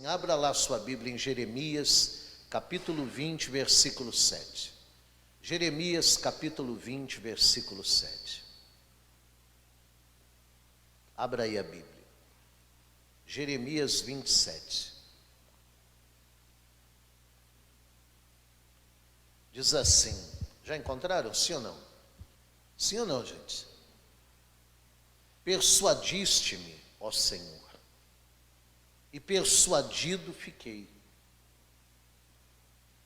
Abra lá sua Bíblia em Jeremias, capítulo 20, versículo 7. Jeremias, capítulo 20, versículo 7. Abra aí a Bíblia. Jeremias 27. Diz assim, já encontraram? Sim ou não? Sim ou não, gente? Persuadiste-me, ó Senhor, e persuadido fiquei.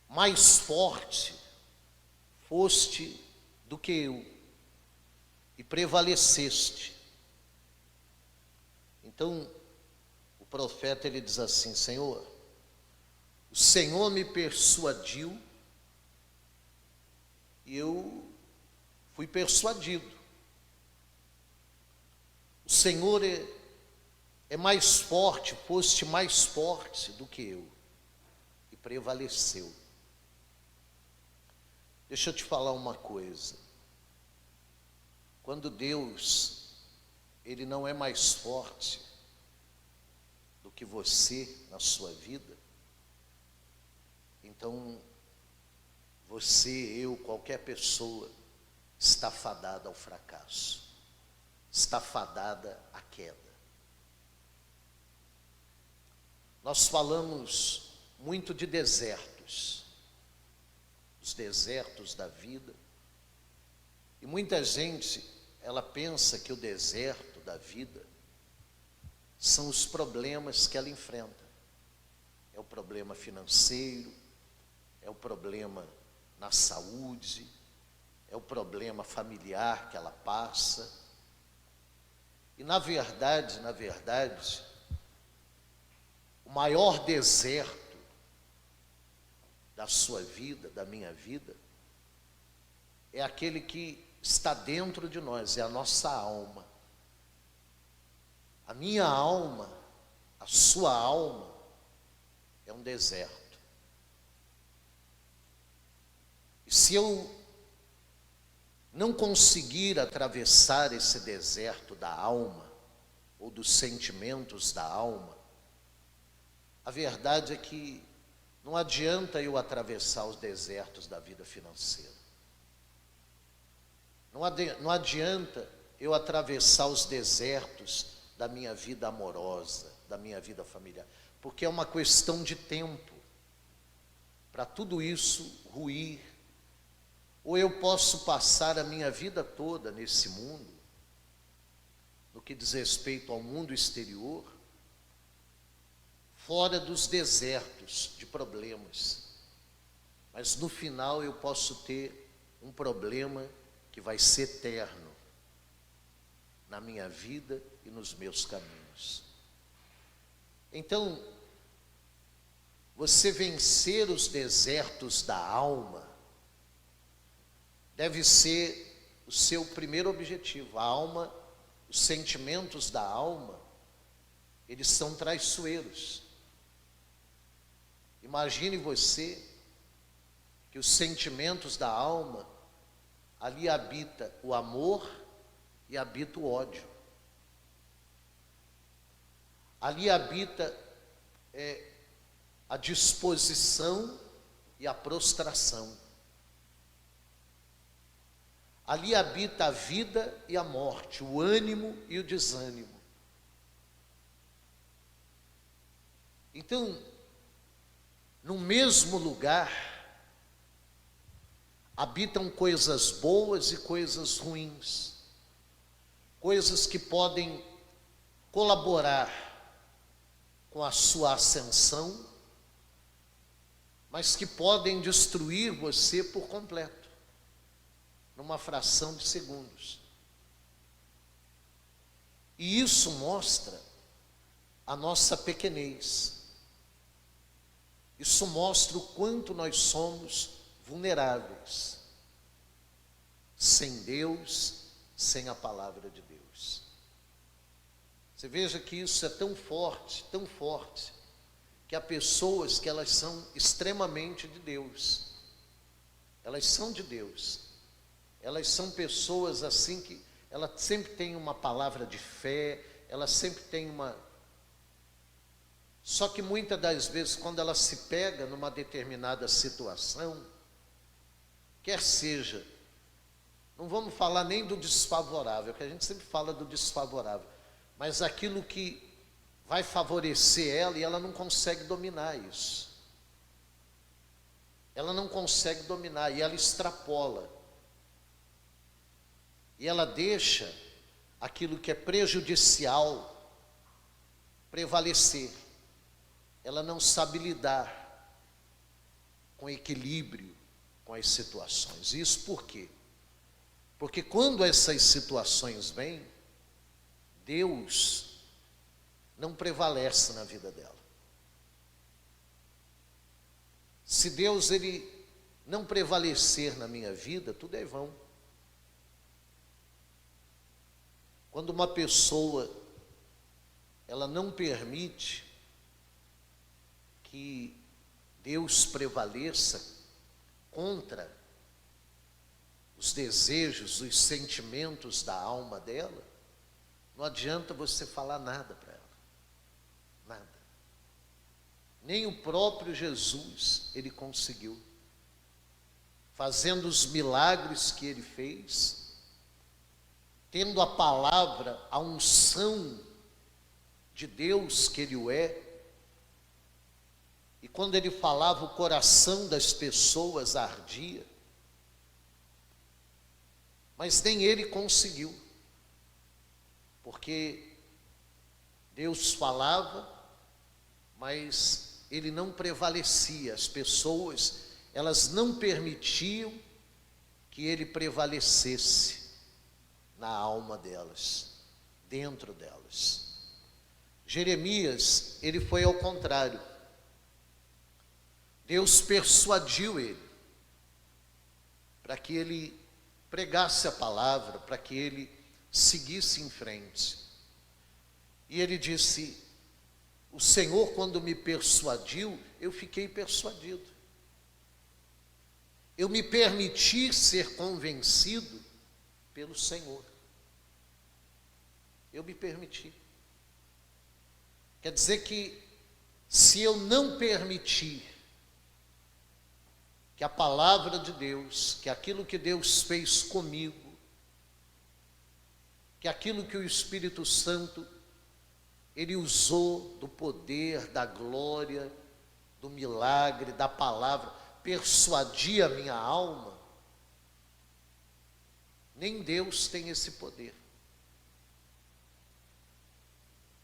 Mais forte foste do que eu, e prevaleceste. Então, o profeta ele diz assim, Senhor, o Senhor me persuadiu e eu fui persuadido. O Senhor é mais forte, foste mais forte do que eu, e prevaleceu. Deixa eu te falar uma coisa. Quando Deus, Ele não é mais forte do que você na sua vida, então você, eu, qualquer pessoa está fadada ao fracasso, está fadada à queda. Nós falamos muito de desertos, os desertos da vida, e muita gente, ela pensa que o deserto da vida são os problemas que ela enfrenta. É o problema financeiro, é o problema na saúde, é o problema familiar que ela passa. E na verdade, o maior deserto da sua vida, da minha vida, é aquele que está dentro de nós, é a nossa alma. A minha alma, a sua alma, é um deserto. E se eu não conseguir atravessar esse deserto da alma, ou dos sentimentos da alma, a verdade é que não adianta eu atravessar os desertos da vida financeira. Não adianta eu atravessar os desertos da minha vida amorosa, da minha vida familiar, porque é uma questão de tempo para tudo isso ruir. Ou eu posso passar a minha vida toda nesse mundo, no que diz respeito ao mundo exterior, fora dos desertos de problemas. Mas no final eu posso ter um problema que vai ser eterno na minha vida e nos meus caminhos. Então, você vencer os desertos da alma deve ser o seu primeiro objetivo. A alma, os sentimentos da alma, eles são traiçoeiros. Imagine você que os sentimentos da alma, ali habita o amor e habita o ódio. Ali habita a disposição e a prostração. Ali habita a vida e a morte, o ânimo e o desânimo. Então, no mesmo lugar, habitam coisas boas e coisas ruins, coisas que podem colaborar com a sua ascensão, mas que podem destruir você por completo, numa fração de segundos. E isso mostra a nossa pequenez. Isso mostra o quanto nós somos vulneráveis, sem Deus, sem a palavra de Deus. Você veja que isso é tão forte, que há pessoas que elas são extremamente de Deus. Elas são de Deus. Elas são pessoas assim que ela sempre tem uma palavra de fé, ela sempre tem Só que muitas das vezes, quando ela se pega numa determinada situação, quer seja, não vamos falar nem do desfavorável, que a gente sempre fala do desfavorável, mas aquilo que vai favorecer ela e ela não consegue dominar isso. Ela não consegue dominar e ela extrapola. E ela deixa aquilo que é prejudicial prevalecer. Ela não sabe lidar com equilíbrio com as situações. Isso por quê? Porque quando essas situações vêm, Deus não prevalece na vida dela. Se Deus ele não prevalecer na minha vida, tudo é vão. Quando uma pessoa ela não permite que Deus prevaleça contra os desejos, os sentimentos da alma dela, não adianta você falar nada para ela. Nada. Nem o próprio Jesus ele conseguiu. Fazendo os milagres que ele fez, tendo a palavra, a unção de Deus que ele o é, e quando ele falava, o coração das pessoas ardia, mas nem ele conseguiu, porque Deus falava, mas ele não prevalecia, as pessoas, elas não permitiam que ele prevalecesse na alma delas, dentro delas. Jeremias, ele foi ao contrário. Deus persuadiu ele para que ele pregasse a palavra, para que ele seguisse em frente. E ele disse: o Senhor, quando me persuadiu, eu fiquei persuadido. Eu me permiti ser convencido pelo Senhor. Eu me permiti. Quer dizer que, se eu não permitir que a palavra de Deus, que aquilo que Deus fez comigo, que aquilo que o Espírito Santo, ele usou do poder, da glória, do milagre, da palavra, persuadir a minha alma, nem Deus tem esse poder.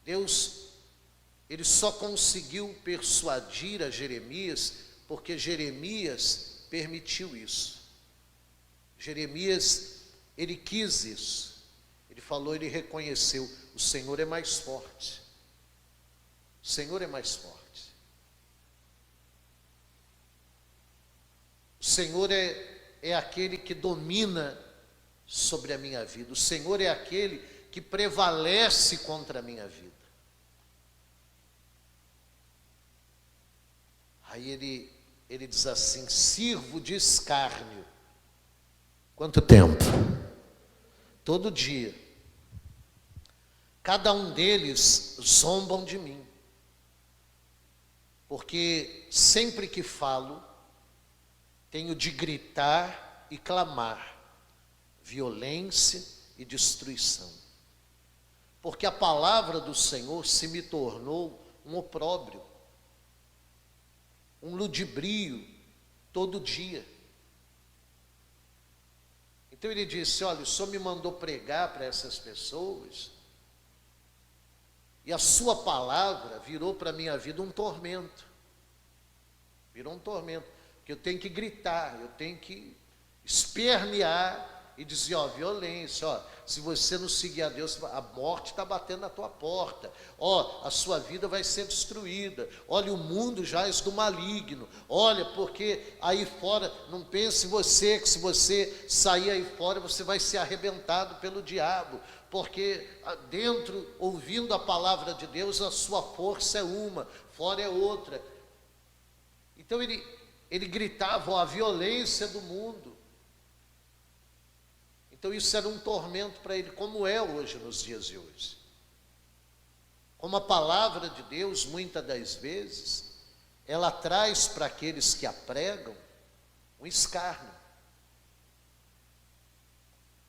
Deus, ele só conseguiu persuadir a Jeremias porque Jeremias permitiu isso. Jeremias, ele quis isso. Ele falou, ele reconheceu, o Senhor é mais forte. O Senhor é mais forte. O Senhor é aquele que domina sobre a minha vida. O Senhor é aquele que prevalece contra a minha vida. Aí ele diz assim: sirvo de escárnio. Quanto tempo? Todo dia. Cada um deles zombam de mim. Porque sempre que falo, tenho de gritar e clamar violência e destruição. Porque a palavra do Senhor se me tornou um opróbrio, um ludibrio todo dia. Então ele disse: olha, o Senhor me mandou pregar para essas pessoas, e a sua palavra virou para a minha vida um tormento. Virou um tormento, porque eu tenho que gritar, eu tenho que espernear e dizer, ó, violência, ó, se você não seguir a Deus, a morte está batendo na tua porta, ó, a sua vida vai ser destruída, olha, o mundo jaz do maligno, olha, porque aí fora, não pense em você, que se você sair aí fora, você vai ser arrebentado pelo diabo, porque dentro, ouvindo a palavra de Deus, a sua força é uma, fora é outra. Então ele gritava, ó, a violência do mundo. Então isso era um tormento para ele, como é hoje, nos dias de hoje. Como a palavra de Deus, muitas das vezes, ela traz para aqueles que a pregam um escárnio.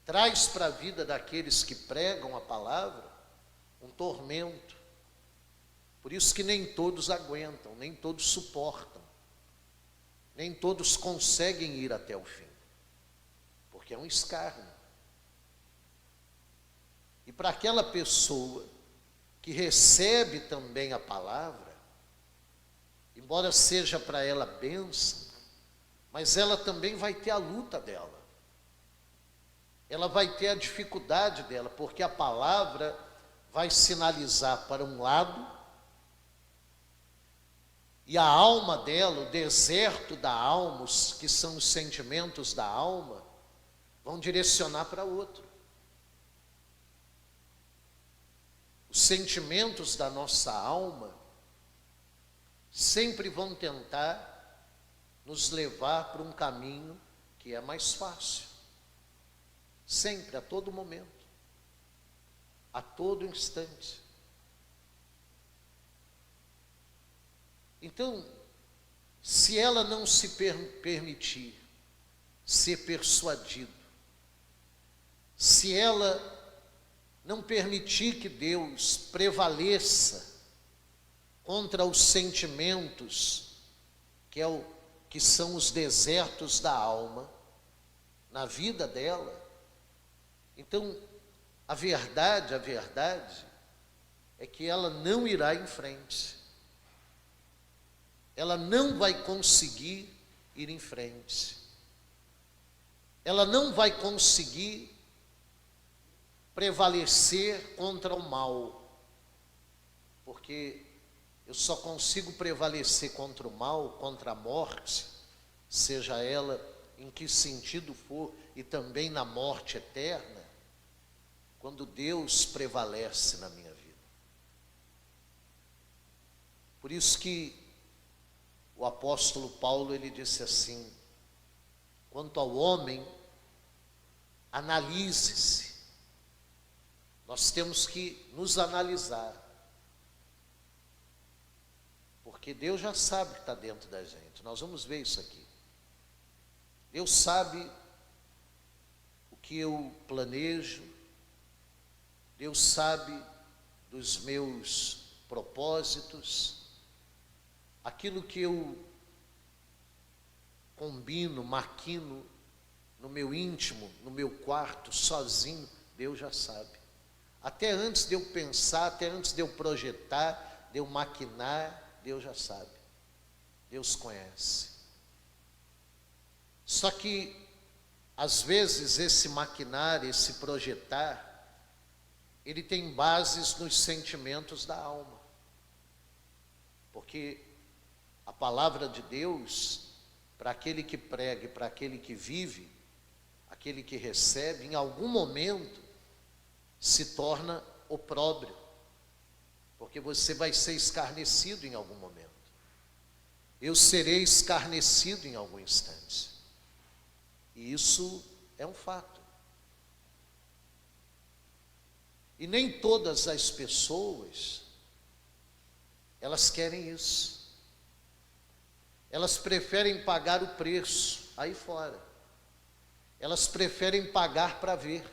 Traz para a vida daqueles que pregam a palavra um tormento. Por isso que nem todos aguentam, nem todos suportam, nem todos conseguem ir até o fim, porque é um escárnio. E para aquela pessoa que recebe também a palavra, embora seja para ela bênção, mas ela também vai ter a luta dela. Ela vai ter a dificuldade dela, porque a palavra vai sinalizar para um lado, e a alma dela, o deserto da alma, que são os sentimentos da alma, vão direcionar para outro. Os sentimentos da nossa alma sempre vão tentar nos levar para um caminho que é mais fácil. Sempre, a todo momento, a todo instante. Então, se ela não se permitir ser persuadido, se ela não permitir que Deus prevaleça contra os sentimentos, que são os desertos da alma, na vida dela, então, a verdade é que ela não irá em frente. Ela não vai conseguir ir em frente. Ela não vai conseguir prevalecer contra o mal. Porque eu só consigo prevalecer contra o mal, contra a morte, seja ela em que sentido for, e também na morte eterna, quando Deus prevalece na minha vida. Por isso que o apóstolo Paulo, ele disse assim: quanto ao homem, analise-se. Nós temos que nos analisar, porque Deus já sabe o que está dentro da gente. Nós vamos ver isso aqui. Deus sabe o que eu planejo, Deus sabe dos meus propósitos, aquilo que eu combino, maquino no meu íntimo, no meu quarto, sozinho, Deus já sabe. Até antes de eu pensar, até antes de eu projetar, de eu maquinar, Deus já sabe. Deus conhece. Só que, às vezes, esse maquinar, esse projetar, ele tem bases nos sentimentos da alma. Porque a palavra de Deus, para aquele que prega e para aquele que vive, aquele que recebe, em algum momento, se torna opróbrio. Porque você vai ser escarnecido em algum momento. Eu serei escarnecido em algum instante. E isso é um fato. E nem todas as pessoas, elas querem isso. Elas preferem pagar o preço aí fora. Elas preferem pagar para ver.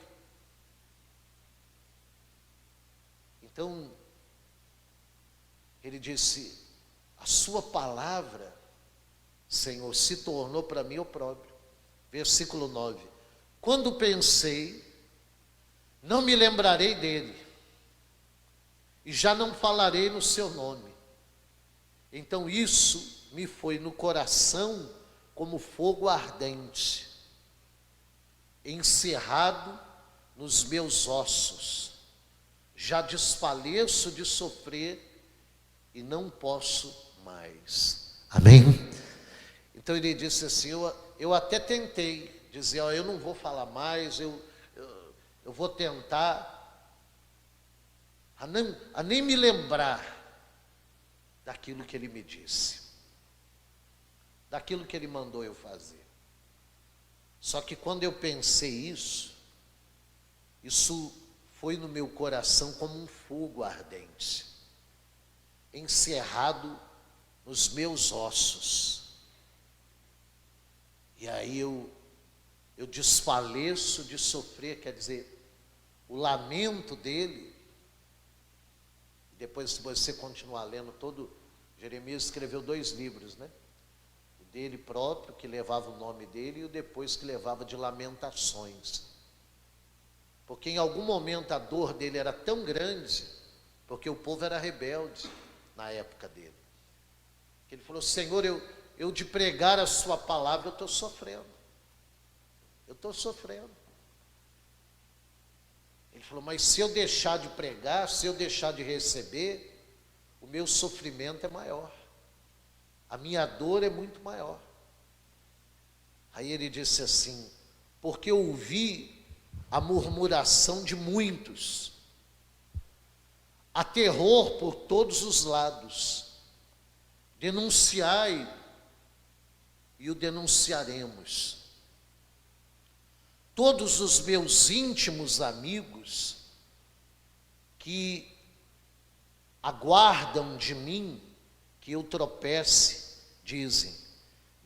Então, ele disse: a sua palavra, Senhor, se tornou para mim opróbrio. Versículo 9. Quando pensei, não me lembrarei dele, e já não falarei no seu nome. Então isso me foi no coração como fogo ardente, encerrado nos meus ossos. Já desfaleço de sofrer e não posso mais. Amém? Então ele disse assim, eu até tentei dizer, eu não vou falar mais, eu vou tentar a nem me lembrar daquilo que ele me disse, daquilo que ele mandou eu fazer. Só que quando eu pensei isso foi no meu coração como um fogo ardente. encerrado nos meus ossos. E aí eu desfaleço de sofrer, quer dizer, o lamento dele. Depois, se você continuar lendo todo, Jeremias escreveu 2 livros, né? O dele próprio, que levava o nome dele, e o depois que levava de lamentações. Porque em algum momento a dor dele era tão grande, porque o povo era rebelde na época dele, que ele falou: Senhor, eu de pregar a sua palavra, eu estou sofrendo. Eu estou sofrendo. Ele falou: mas se eu deixar de pregar, se eu deixar de receber, o meu sofrimento é maior. A minha dor é muito maior. Aí ele disse assim: porque eu ouvi a murmuração de muitos, há terror por todos os lados. Denunciai, e o denunciaremos. Todos os meus íntimos amigos que aguardam de mim que eu tropece, dizem: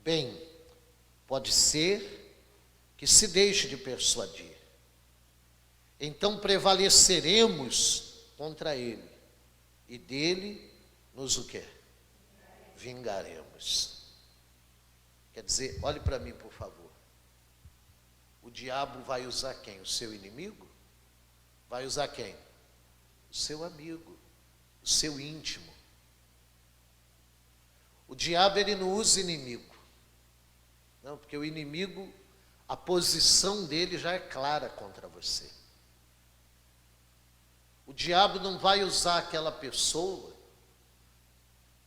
bem, pode ser que se deixe de persuadir. Então prevaleceremos contra ele, e dele nos o quê? Vingaremos. Quer dizer, olhe para mim, por favor. O diabo vai usar quem? O seu inimigo? Vai usar quem? O seu amigo, o seu íntimo. O diabo, ele não usa inimigo. Não, porque o inimigo, a posição dele já é clara contra você. O diabo não vai usar aquela pessoa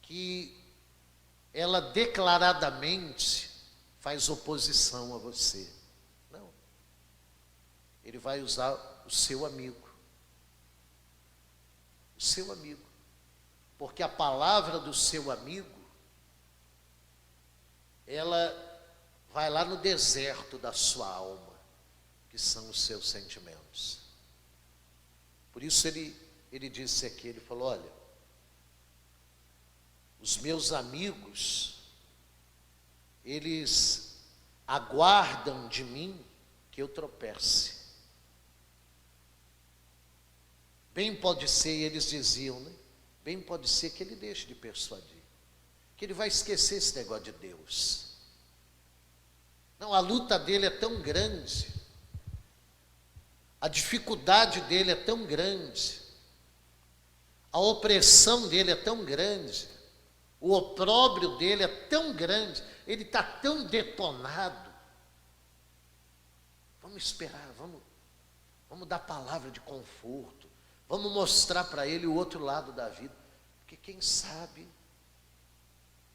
que ela declaradamente faz oposição a você. Não. Ele vai usar o seu amigo. O seu amigo. Porque a palavra do seu amigo, ela vai lá no deserto da sua alma, que são os seus sentimentos. Por isso ele disse aqui, ele falou: olha, os meus amigos, eles aguardam de mim que eu tropece. Bem pode ser, eles diziam, né? Bem pode ser que ele deixe de persuadir, que ele vai esquecer esse negócio de Deus. Não, a luta dele é tão grande, a dificuldade dele é tão grande, a opressão dele é tão grande, o opróbrio dele é tão grande, ele está tão detonado. Vamos esperar, vamos dar palavra de conforto, vamos mostrar para ele o outro lado da vida, porque quem sabe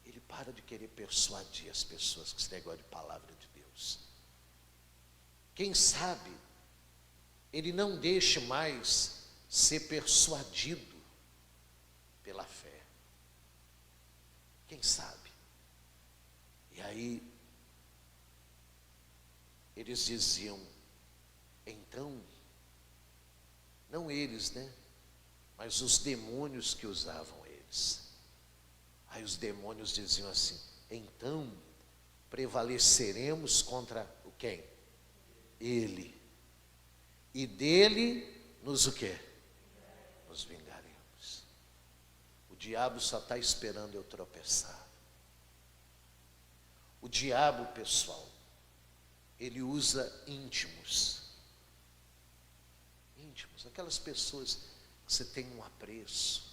ele para de querer persuadir as pessoas com esse negócio de palavra de Deus. Quem sabe ele não deixe mais ser persuadido pela fé. Quem sabe? E aí eles diziam, então, não eles, né? Mas os demônios que usavam eles. Aí os demônios diziam assim: então prevaleceremos contra o quem? Ele. E dele nos o quê? Nos vingaremos. O diabo só está esperando eu tropeçar. O diabo, pessoal, ele usa íntimos. Íntimos, aquelas pessoas que você tem um apreço,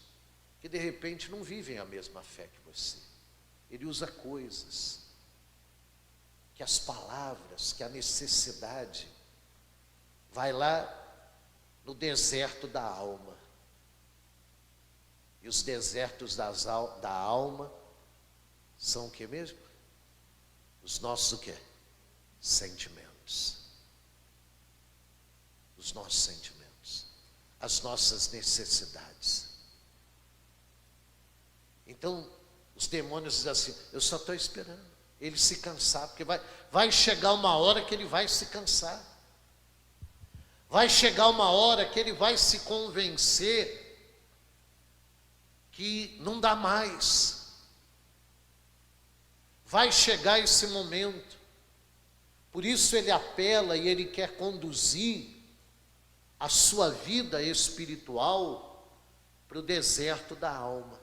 que de repente não vivem a mesma fé que você. Ele usa coisas, que as palavras, que a necessidade, vai lá no deserto da alma. E os desertos da alma são o que mesmo? Os nossos o quê? Sentimentos. Os nossos sentimentos. As nossas necessidades. Então, os demônios dizem assim: eu só estou esperando ele se cansar, porque vai chegar uma hora que ele vai se cansar. Vai chegar uma hora que ele vai se convencer que não dá mais. Vai chegar esse momento. Por isso ele apela e ele quer conduzir a sua vida espiritual para o deserto da alma.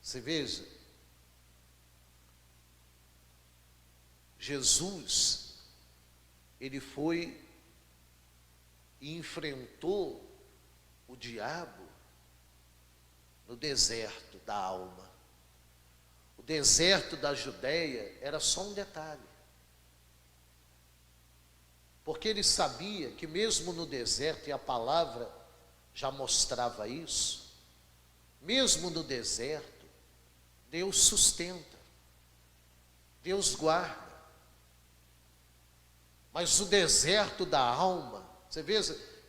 Você veja, Jesus, ele foi e enfrentou o diabo no deserto da alma. O deserto da Judéia era só um detalhe. Porque ele sabia que mesmo no deserto, e a palavra já mostrava isso, mesmo no deserto, Deus sustenta, Deus guarda. Mas o deserto da alma, você vê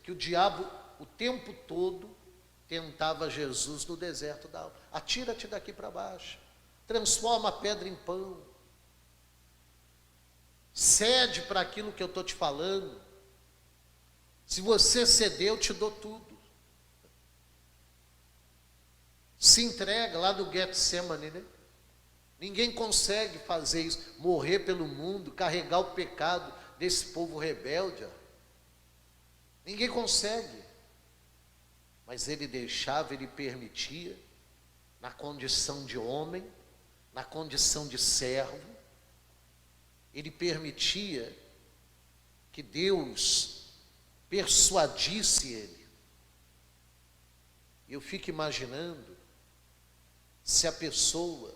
que o diabo o tempo todo tentava Jesus no deserto da alma. Atira-te daqui para baixo, transforma a pedra em pão, cede para aquilo que eu estou te falando. Se você ceder, eu te dou tudo. Se entrega lá no Getsemane, né? Ninguém consegue fazer isso, morrer pelo mundo, carregar o pecado desse povo rebelde. Ó. Ninguém consegue. Mas ele deixava, ele permitia, na condição de homem, na condição de servo, ele permitia que Deus persuadisse ele. Eu fico imaginando se a pessoa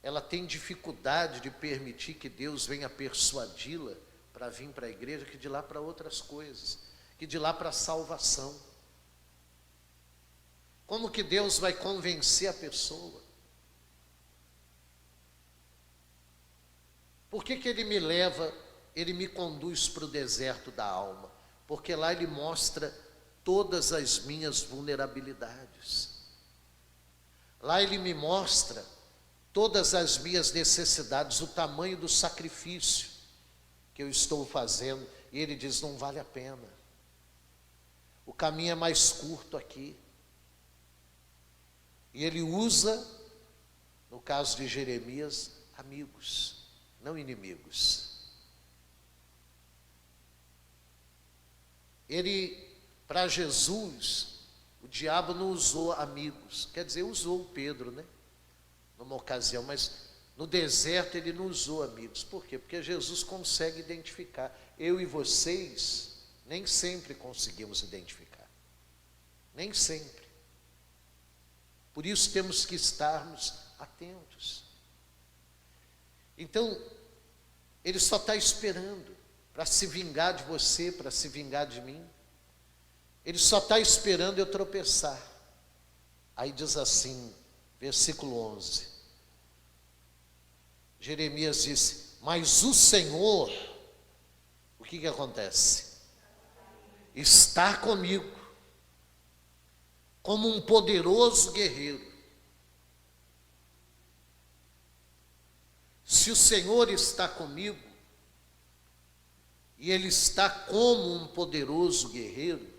ela tem dificuldade de permitir que Deus venha persuadi-la para vir para a igreja, que de lá para outras coisas, que de lá para a salvação. Como que Deus vai convencer a pessoa? Por que Ele me leva, Ele me conduz para o deserto da alma? Porque lá Ele mostra todas as minhas vulnerabilidades. Lá Ele me mostra todas as minhas necessidades, o tamanho do sacrifício que eu estou fazendo. E Ele diz, não vale a pena. O caminho é mais curto aqui. E Ele usa, no caso de Jeremias, amigos, não inimigos. Para Jesus, o diabo não usou amigos, quer dizer, usou o Pedro, né? Numa ocasião, mas no deserto ele não usou amigos. Por quê? Porque Jesus consegue identificar. Eu e vocês nem sempre conseguimos identificar. Nem sempre. Por isso temos que estarmos atentos. Então, ele só está esperando para se vingar de você, para se vingar de mim. Ele só está esperando eu tropeçar. Aí diz assim, versículo 11. Jeremias disse, mas o Senhor, o que acontece? Está comigo, como um poderoso guerreiro. Se o Senhor está comigo, e Ele está como um poderoso guerreiro,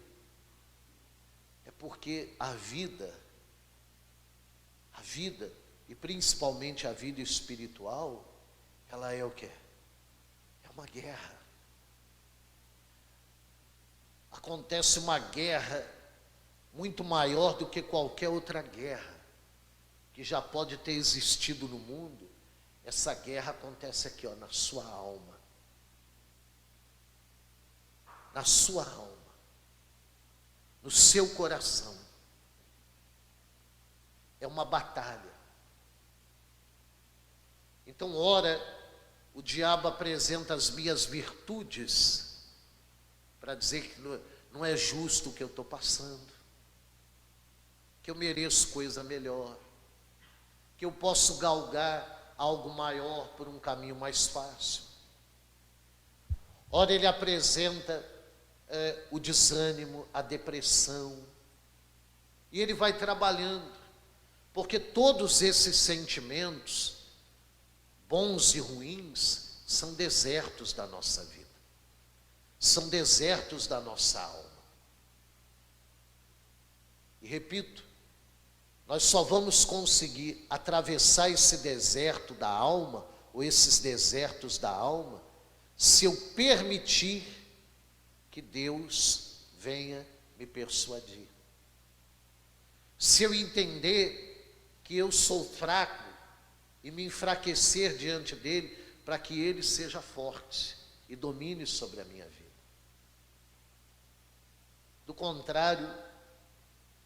é porque a vida, e principalmente a vida espiritual, ela é o quê? É uma guerra. Acontece uma guerra muito maior do que qualquer outra guerra que já pode ter existido no mundo. Essa guerra acontece aqui, ó, na sua alma. Na sua alma. No seu coração. É uma batalha. Então, ora, o diabo apresenta as minhas virtudes para dizer que não é justo o que eu estou passando, que eu mereço coisa melhor, que eu posso galgar algo maior por um caminho mais fácil. Ora, ele apresenta o desânimo, a depressão, e ele vai trabalhando, porque todos esses sentimentos, bons e ruins, são desertos da nossa vida, são desertos da nossa alma. E repito, nós só vamos conseguir atravessar esse deserto da alma, ou esses desertos da alma, se eu permitir que Deus venha me persuadir. Se eu entender que eu sou fraco e me enfraquecer diante dele, para que ele seja forte e domine sobre a minha vida. Do contrário,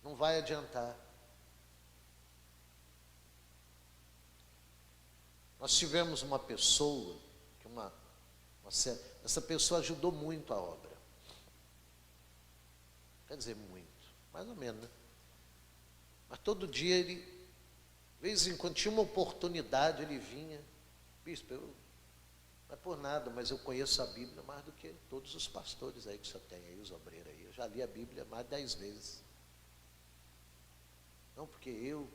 não vai adiantar. Nós tivemos uma pessoa, essa pessoa ajudou muito a obra. Quer dizer, muito, mais ou menos, né? Mas todo dia ele, de vez em quando tinha uma oportunidade, ele vinha, bispo, não é por nada, mas eu conheço a Bíblia mais do que todos os pastores aí que o senhor tem aí, os obreiros aí. Eu já li a Bíblia mais de 10 vezes. Não, porque eu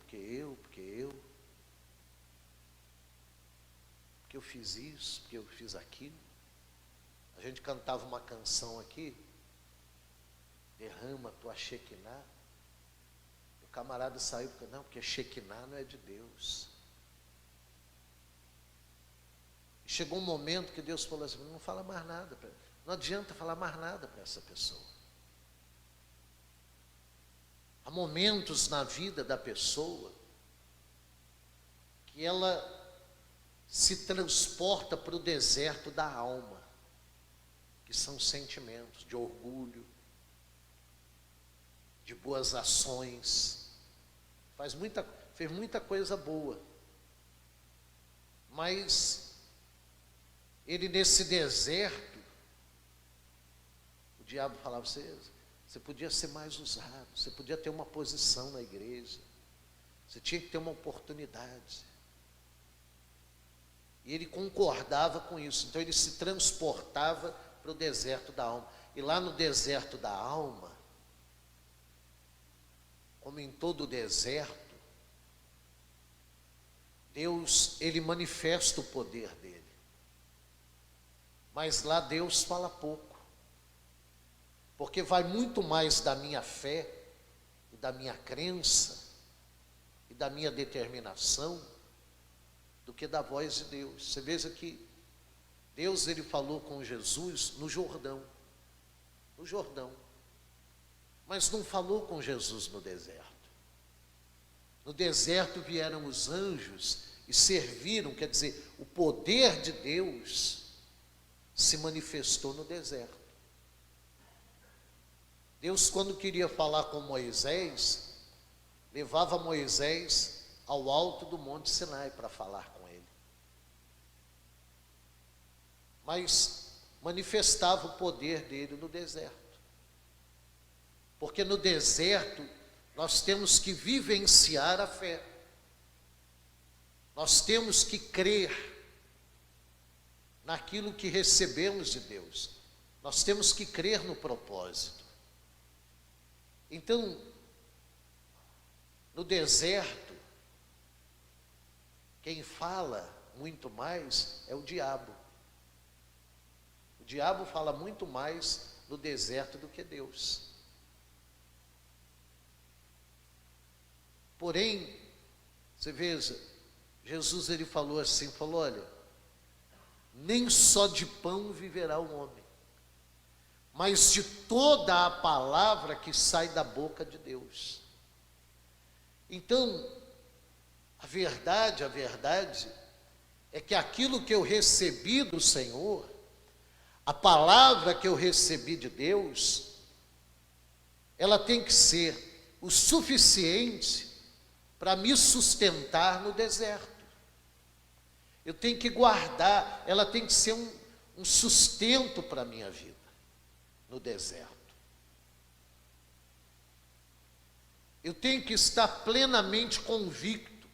fiz isso, porque eu fiz aquilo. A gente cantava uma canção aqui, derrama tua Shekinah. O camarada saiu, não, porque Shekinah não é de Deus. E chegou um momento que Deus falou assim, não fala mais nada, não adianta falar mais nada para essa pessoa. Há momentos na vida da pessoa que ela se transporta para o deserto da alma, que são sentimentos de orgulho, de boas ações, fez muita coisa boa, mas ele nesse deserto, o diabo falava, você podia ser mais usado, você podia ter uma posição na igreja, você tinha que ter uma oportunidade. E ele concordava com isso, então ele se transportava para o deserto da alma. E lá no deserto da alma, como em todo o deserto, Deus, ele manifesta o poder dele. Mas lá Deus fala pouco, porque vai muito mais da minha fé, e da minha crença, e da minha determinação, do que da voz de Deus. Você veja que Deus, ele falou com Jesus no Jordão, mas não falou com Jesus no deserto. No deserto vieram os anjos e serviram, quer dizer, o poder de Deus se manifestou no deserto. Deus, quando queria falar com Moisés, levava Moisés ao alto do Monte Sinai para falar com ele. Mas manifestava o poder dele no deserto. Porque no deserto nós temos que vivenciar a fé. Nós temos que crer naquilo que recebemos de Deus. Nós temos que crer no propósito. Então, no deserto, quem fala muito mais é o diabo. O diabo fala muito mais no deserto do que Deus. Porém, você veja, Jesus ele falou assim, olha, nem só de pão viverá o homem, mas de toda a palavra que sai da boca de Deus. Então, a verdade é que aquilo que eu recebi do Senhor, a palavra que eu recebi de Deus, ela tem que ser o suficiente para me sustentar no deserto. Eu tenho que guardar, ela tem que ser um sustento para a minha vida no deserto. Eu tenho que estar plenamente convicto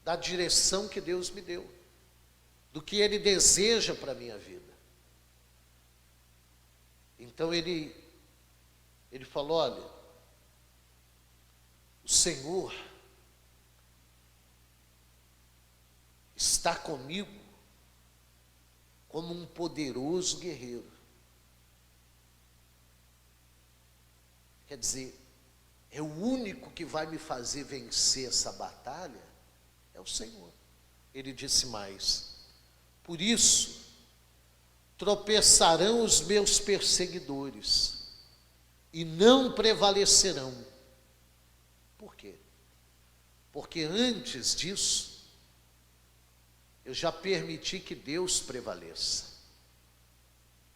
da direção que Deus me deu, do que Ele deseja para a minha vida. Então ele falou, olha, o Senhor está comigo como um poderoso guerreiro. Quer dizer, é o único que vai me fazer vencer essa batalha, é o Senhor. Ele disse mais: por isso tropeçarão os meus perseguidores e não prevalecerão. Por quê? Porque antes disso, eu já permiti que Deus prevaleça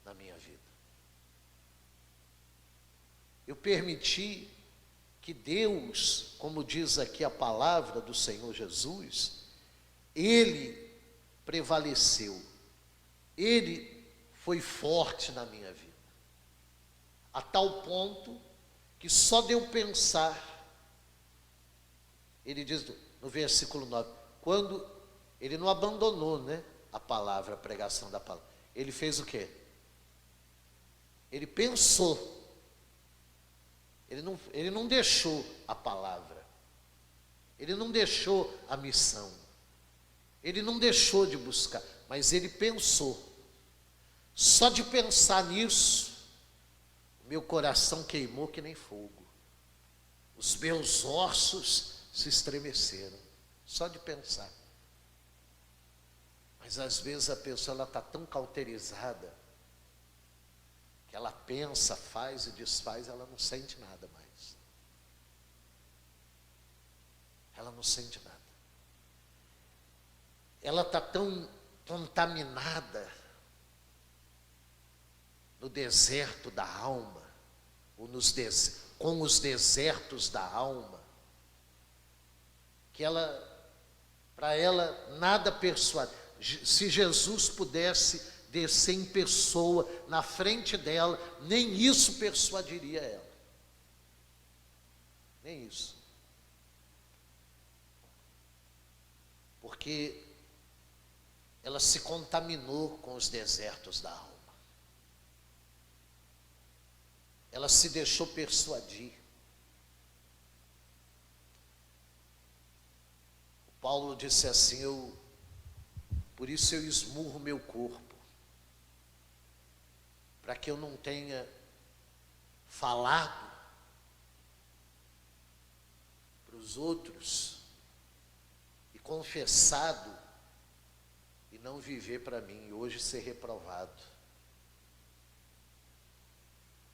na minha vida. Eu permiti que Deus, como diz aqui a palavra do Senhor Jesus, Ele prevaleceu, Ele foi forte na minha vida, a tal ponto que só de eu pensar, Ele diz no versículo 9, quando Ele não abandonou, né, a palavra, a pregação da palavra, Ele fez o quê? Ele pensou, ele não deixou a palavra, Ele não deixou a missão, Ele não deixou de buscar, mas Ele pensou. Só de pensar nisso, meu coração queimou que nem fogo, os meus ossos se estremeceram, só de pensar. Mas às vezes a pessoa está tão cauterizada, que ela pensa, faz e desfaz, ela não sente nada mais. Ela não sente nada. Ela está tão contaminada no deserto da alma, ou com os desertos da alma, que para ela nada persuade. Se Jesus pudesse descer em pessoa na frente dela, nem isso persuadiria ela. Nem isso. Porque ela se contaminou com os desertos da alma. Ela se deixou persuadir. O Paulo disse assim, por isso eu esmurro meu corpo, para que eu não tenha falado para os outros e confessado e não viver para mim, e hoje ser reprovado.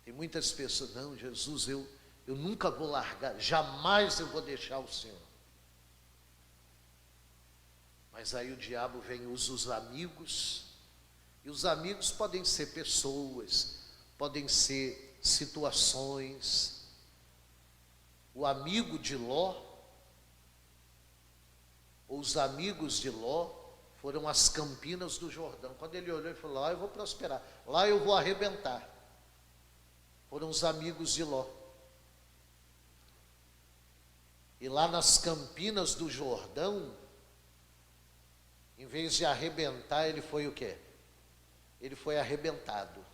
Tem muitas pessoas, não, Jesus, eu nunca vou largar, jamais eu vou deixar o Senhor. Mas aí o diabo vem, usa os amigos, e os amigos podem ser pessoas, podem ser situações. O amigo de Ló, ou os amigos de Ló, foram as campinas do Jordão. Quando ele olhou, ele falou, lá eu vou prosperar, lá eu vou arrebentar. Foram os amigos de Ló. E lá nas campinas do Jordão, em vez de arrebentar, ele foi o quê? Ele foi arrebentado.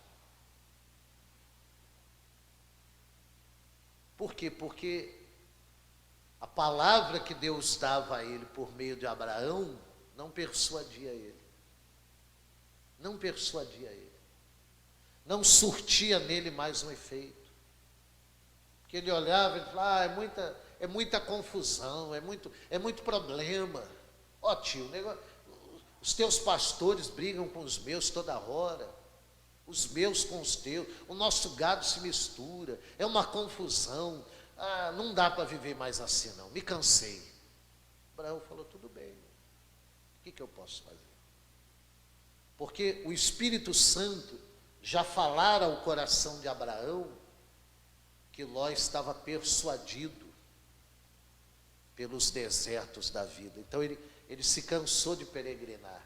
Por quê? Porque a palavra que Deus dava a ele por meio de Abraão não persuadia ele. Não persuadia ele. Não surtia nele mais um efeito. Porque ele olhava e falava, é muita confusão, é muito problema. Ó tio, os teus pastores brigam com os meus toda hora, os meus com os teus, o nosso gado se mistura, é uma confusão, não dá para viver mais assim não, me cansei. Abraão falou, tudo bem, o que eu posso fazer? Porque o Espírito Santo já falara ao coração de Abraão que Ló estava persuadido pelos desertos da vida. Então ele se cansou de peregrinar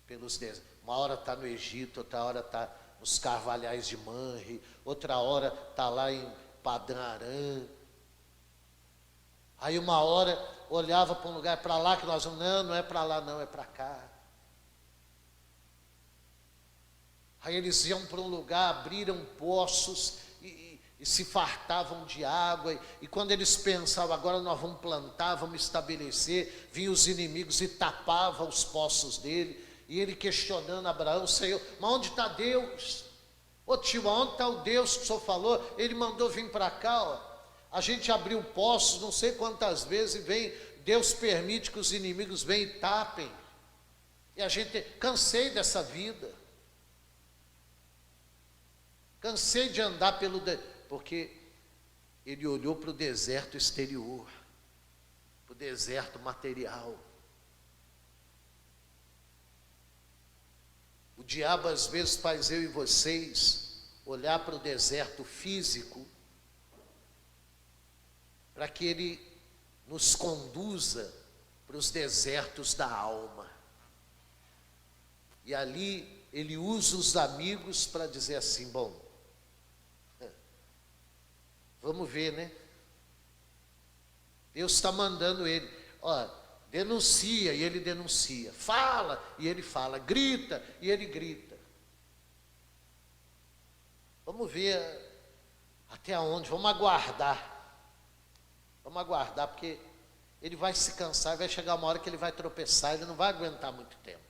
pelos desertos. Uma hora está no Egito, outra hora está nos carvalhais de Manre, outra hora está lá em Padã Arã. Aí uma hora olhava para um lugar, para lá que nós vamos, não é para lá não, é para cá. Aí eles iam para um lugar, abriram poços e se fartavam de água, e quando eles pensavam, agora nós vamos plantar, vamos estabelecer, vinham os inimigos e tapavam os poços dele, e ele questionando Abraão, Senhor, mas onde está Deus? Ô tio, onde está o Deus que o senhor falou? Ele mandou vir para cá, ó. A gente abriu poços não sei quantas vezes e vem, Deus permite que os inimigos venham e tapem. E a gente, cansei dessa vida. Cansei de andar porque ele olhou para o deserto exterior, para o deserto material. O diabo às vezes faz eu e vocês olhar para o deserto físico, para que ele nos conduza para os desertos da alma. E ali ele usa os amigos para dizer assim, bom, vamos ver, né? Deus está mandando ele, ó, denuncia, e ele denuncia, fala, e ele fala, grita, e ele grita. Vamos ver até onde, vamos aguardar, porque ele vai se cansar, vai chegar uma hora que ele vai tropeçar, ele não vai aguentar muito tempo.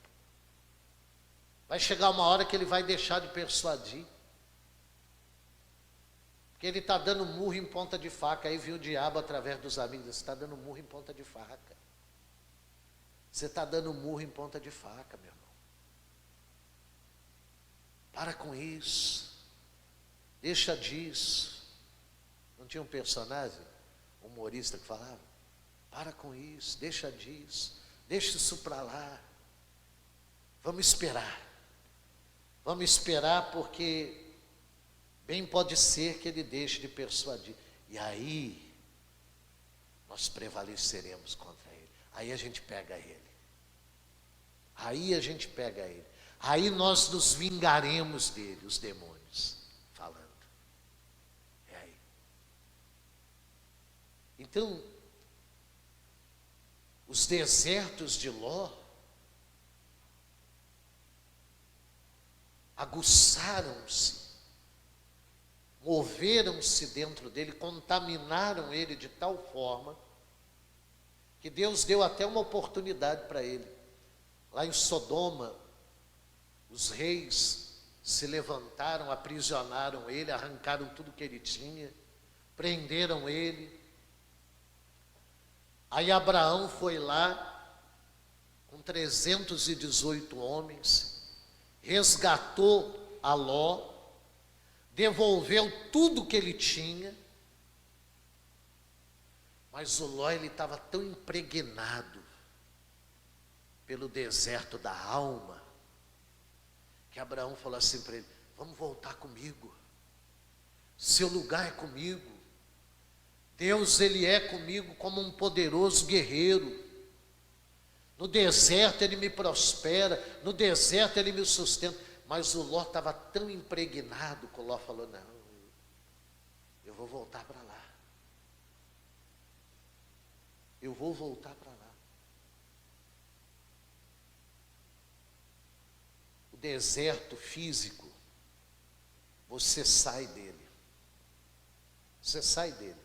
Vai chegar uma hora que ele vai deixar de persuadir. Porque ele está dando murro em ponta de faca. Aí viu o diabo através dos amigos. Você está dando murro em ponta de faca. Você está dando murro em ponta de faca, meu irmão. Para com isso. Deixa disso. Não tinha um personagem, um humorista que falava? Para com isso, deixa disso. Deixa isso para lá. Vamos esperar. Vamos esperar porque bem pode ser que ele deixe de persuadir. E aí, nós prevaleceremos contra ele. Aí a gente pega ele. Aí nós nos vingaremos dele, os demônios, falando. É aí. Então, os desertos de Ló aguçaram-se, moveram-se dentro dele, contaminaram ele de tal forma que Deus deu até uma oportunidade para ele. Lá em Sodoma, os reis se levantaram, aprisionaram ele, arrancaram tudo que ele tinha, prenderam ele. Aí Abraão foi lá com 318 homens, resgatou a Ló, devolveu tudo que ele tinha, mas o Ló estava tão impregnado pelo deserto da alma, que Abraão falou assim para ele, vamos voltar comigo, seu lugar é comigo, Deus ele é comigo como um poderoso guerreiro, no deserto ele me prospera, no deserto ele me sustenta. Mas o Ló estava tão impregnado que o Ló falou, não, eu vou voltar para lá. Eu vou voltar para lá. O deserto físico, você sai dele. Você sai dele.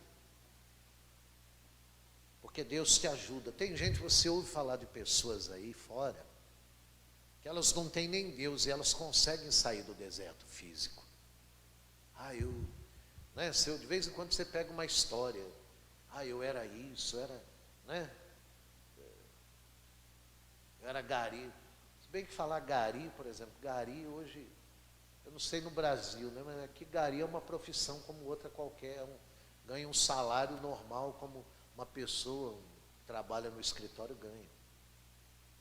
Porque Deus te ajuda. Tem gente, você ouve falar de pessoas aí fora, que elas não têm nem Deus e elas conseguem sair do deserto físico. De vez em quando você pega uma história, eu era isso, eu era gari. Se bem que falar gari, por exemplo, gari hoje, eu não sei no Brasil, né, mas aqui gari é uma profissão como outra qualquer, ganha um salário normal como uma pessoa que trabalha no escritório ganha.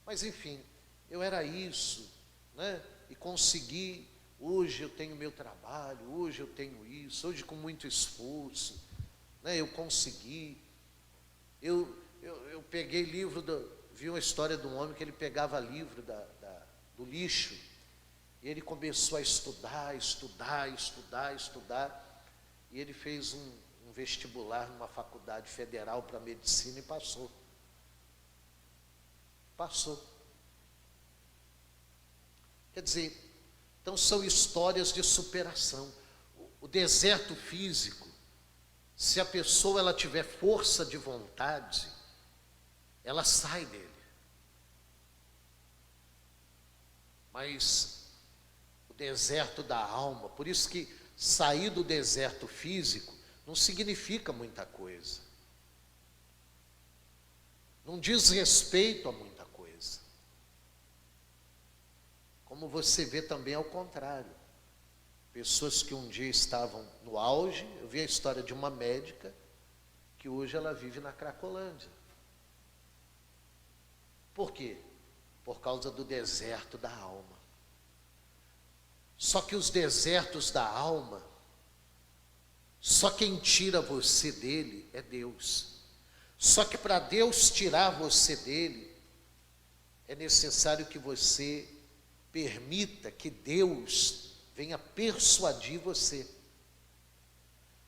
Mas enfim, eu era isso, né? E consegui, hoje eu tenho meu trabalho, hoje eu tenho isso, hoje com muito esforço, né? Eu consegui. Eu peguei livro, vi uma história de um homem que ele pegava livro do lixo, e ele começou a estudar, e ele fez um vestibular numa faculdade federal para medicina e passou. Quer dizer, então são histórias de superação. O deserto físico, se a pessoa ela tiver força de vontade, ela sai dele. Mas o deserto da alma, por isso que sair do deserto físico não significa muita coisa. Não diz respeito a muita coisa. Como você vê também ao contrário. Pessoas que um dia estavam no auge, eu vi a história de uma médica, que hoje ela vive na Cracolândia. Por quê? Por causa do deserto da alma. Só que os desertos da alma, só quem tira você dele é Deus. Só que para Deus tirar você dele, é necessário que você permita que Deus venha persuadir você.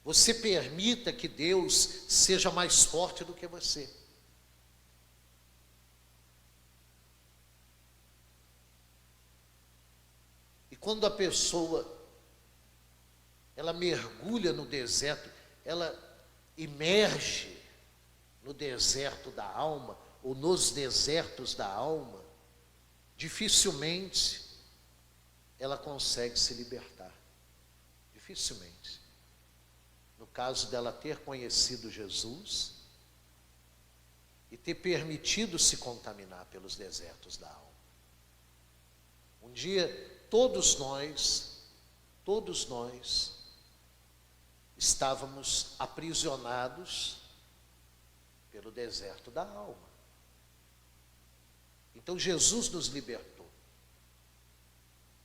Você permita que Deus seja mais forte do que você. E quando a pessoa, ela mergulha no deserto, ela emerge no deserto da alma, ou nos desertos da alma, dificilmente ela consegue se libertar. Dificilmente. No caso dela ter conhecido Jesus e ter permitido se contaminar pelos desertos da alma. Um dia, todos nós estávamos aprisionados pelo deserto da alma. Então Jesus nos libertou.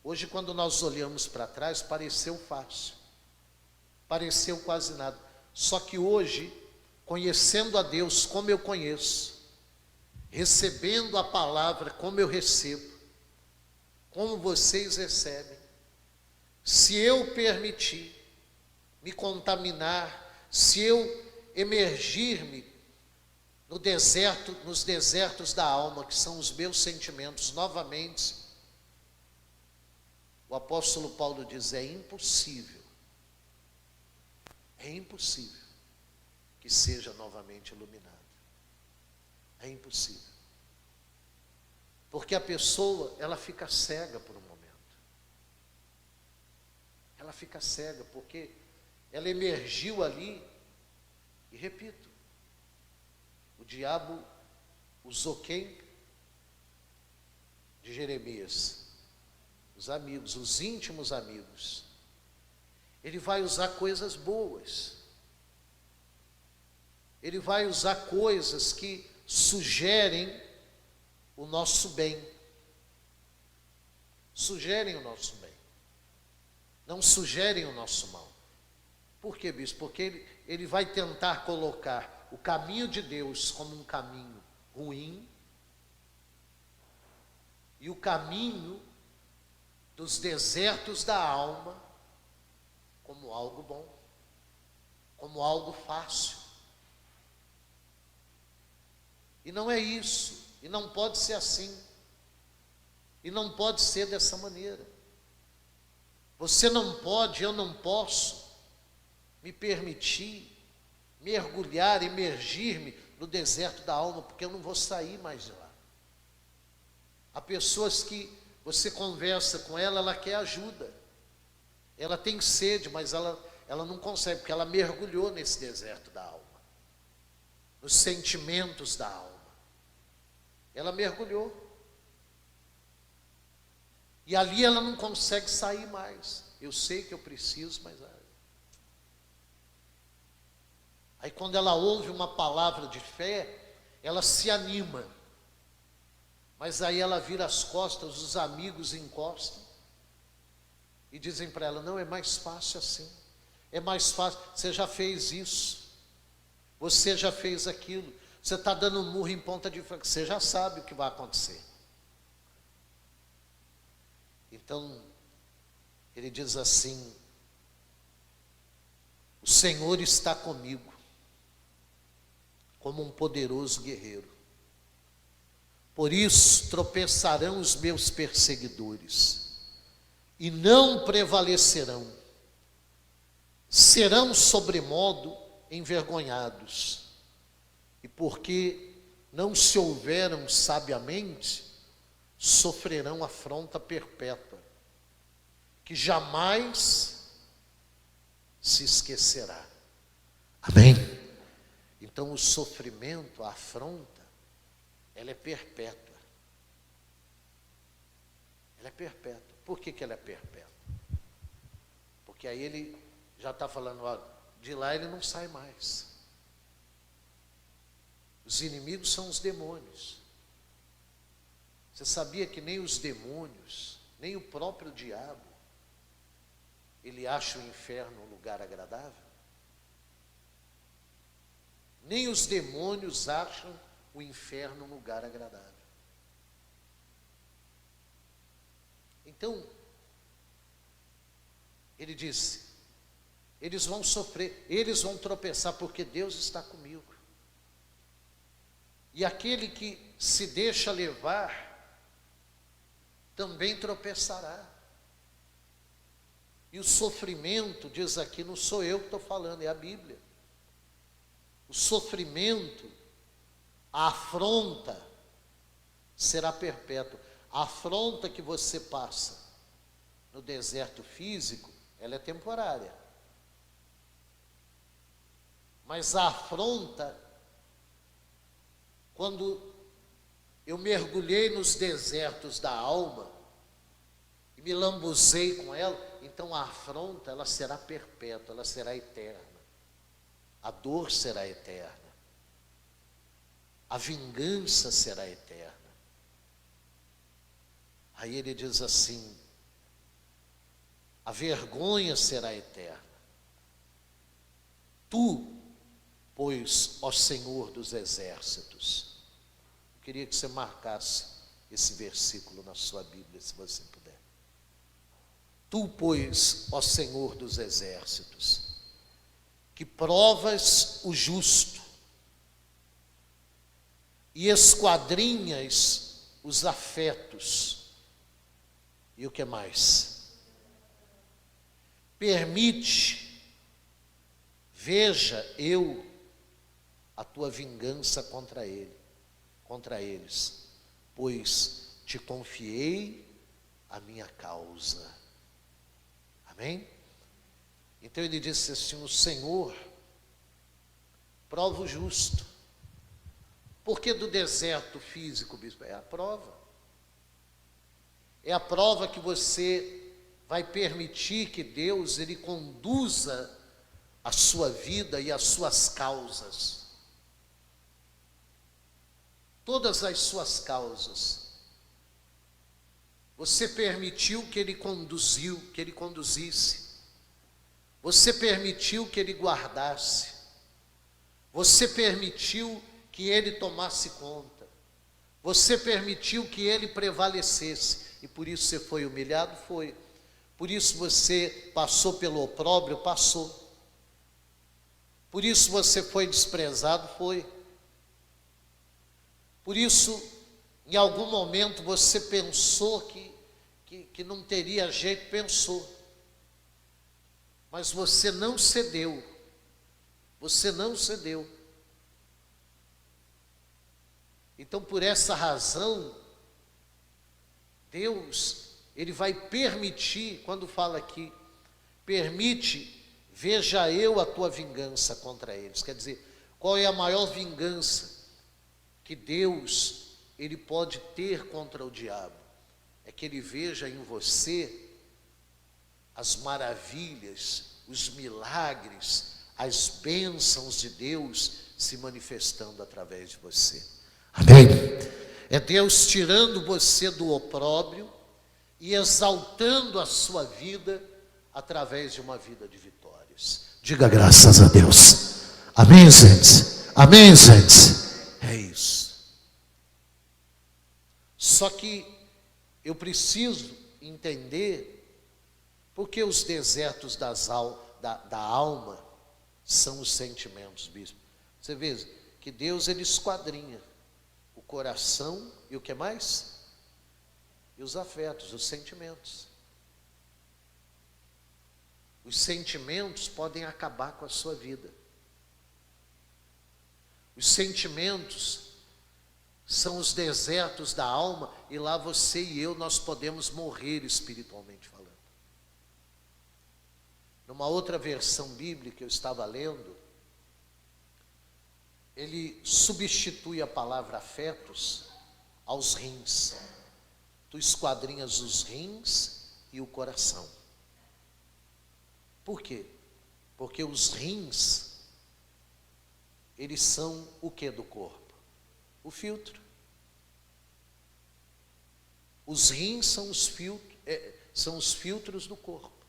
Hoje, quando nós olhamos para trás, pareceu fácil, pareceu quase nada. Só que hoje, conhecendo a Deus como eu conheço, recebendo a palavra como eu recebo, como vocês recebem, se eu permitir me contaminar, se eu emergir-me no deserto, nos desertos da alma, que são os meus sentimentos, novamente, o apóstolo Paulo diz, é impossível que seja novamente iluminado. É impossível. Porque a pessoa, ela fica cega por um momento. Ela fica cega porque ela emergiu ali, e repito, o diabo usou quem? De Jeremias. Os amigos, os íntimos amigos. Ele vai usar coisas boas. Ele vai usar coisas que sugerem o nosso bem. Sugerem o nosso bem. Não sugerem o nosso mal. Por quê, bispo? Porque ele vai tentar colocar o caminho de Deus como um caminho ruim e o caminho dos desertos da alma como algo bom, como algo fácil. E não é isso, e não pode ser assim, e não pode ser dessa maneira. Você não pode, eu não posso me permitir mergulhar, emergir-me no deserto da alma, porque eu não vou sair mais de lá. Há pessoas que você conversa com ela, ela quer ajuda, ela tem sede, mas ela não consegue, porque ela mergulhou nesse deserto da alma, nos sentimentos da alma. Ela mergulhou. E ali ela não consegue sair mais. Eu sei que eu preciso, mas... Aí quando ela ouve uma palavra de fé, ela se anima. Mas aí ela vira as costas, os amigos encostam e dizem para ela, não, é mais fácil assim. É mais fácil, você já fez isso. Você já fez aquilo. Você está dando um murro em ponta de faca, você já sabe o que vai acontecer. Então, ele diz assim, o Senhor está comigo, como um poderoso guerreiro. Por isso tropeçarão os meus perseguidores, e não prevalecerão. Serão sobremodo envergonhados. E porque não se houveram sabiamente, sofrerão afronta perpétua, que jamais se esquecerá. Amém? Então o sofrimento, a afronta, ela é perpétua. Ela é perpétua. Por que ela é perpétua? Porque aí ele já está falando, ó, de lá ele não sai mais. Os inimigos são os demônios. Você sabia que nem os demônios, nem o próprio diabo, ele acha o inferno um lugar agradável? Nem os demônios acham o inferno um lugar agradável. Então, ele disse, eles vão sofrer, eles vão tropeçar, porque Deus está comigo. E aquele que se deixa levar, também tropeçará. E o sofrimento, diz aqui, não sou eu que estou falando, é a Bíblia. O sofrimento, a afronta, será perpétua. A afronta que você passa no deserto físico, ela é temporária. Mas a afronta, quando eu mergulhei nos desertos da alma e me lambuzei com ela, então a afronta, ela será perpétua, ela será eterna. A dor será eterna. A vingança será eterna. Aí ele diz assim, a vergonha será eterna. Tu, pois, ó Senhor dos exércitos. Eu queria que você marcasse esse versículo na sua Bíblia, se você puder. Tu, pois, ó Senhor dos exércitos, que provas o justo e esquadrinhas os afetos. E o que mais? Permite, veja eu a tua vingança contra eles, pois te confiei a minha causa. Amém? Então ele disse assim, o Senhor prova o justo. Por que do deserto físico, bispo? É a prova. É a prova que você vai permitir que Deus, ele conduza a sua vida e as suas causas. Todas as suas causas. Você permitiu que ele conduzisse. Você permitiu que ele guardasse. Você permitiu que ele tomasse conta. Você permitiu que ele prevalecesse. E por isso você foi humilhado? Foi. Por isso você passou pelo opróbrio? Passou. Por isso você foi desprezado? Foi. Por isso, em algum momento você pensou que não teria jeito? Pensou. Mas você não cedeu. Você não cedeu. Então, por essa razão, Deus, ele vai permitir, quando fala aqui, permite, veja eu a tua vingança contra eles. Quer dizer, qual é a maior vingança que Deus, ele pode ter contra o diabo? É que ele veja em você as maravilhas, os milagres, as bênçãos de Deus se manifestando através de você. Amém? É Deus tirando você do opróbrio e exaltando a sua vida através de uma vida de vitórias. Diga graças a Deus. Amém, gente? Amém, gente? É isso. Só que eu preciso entender porque os desertos da alma são os sentimentos, bispo. Você vê que Deus, ele esquadrinha o coração e o que mais? E os afetos, os sentimentos. Os sentimentos podem acabar com a sua vida. Os sentimentos são os desertos da alma e lá você e eu, nós podemos morrer espiritualmente falando. Numa outra versão bíblica que eu estava lendo, ele substitui a palavra afetos aos rins. Tu esquadrinhas os rins e o coração. Por quê? Porque os rins, eles são o que do corpo? O filtro. Os rins são os filtros do corpo.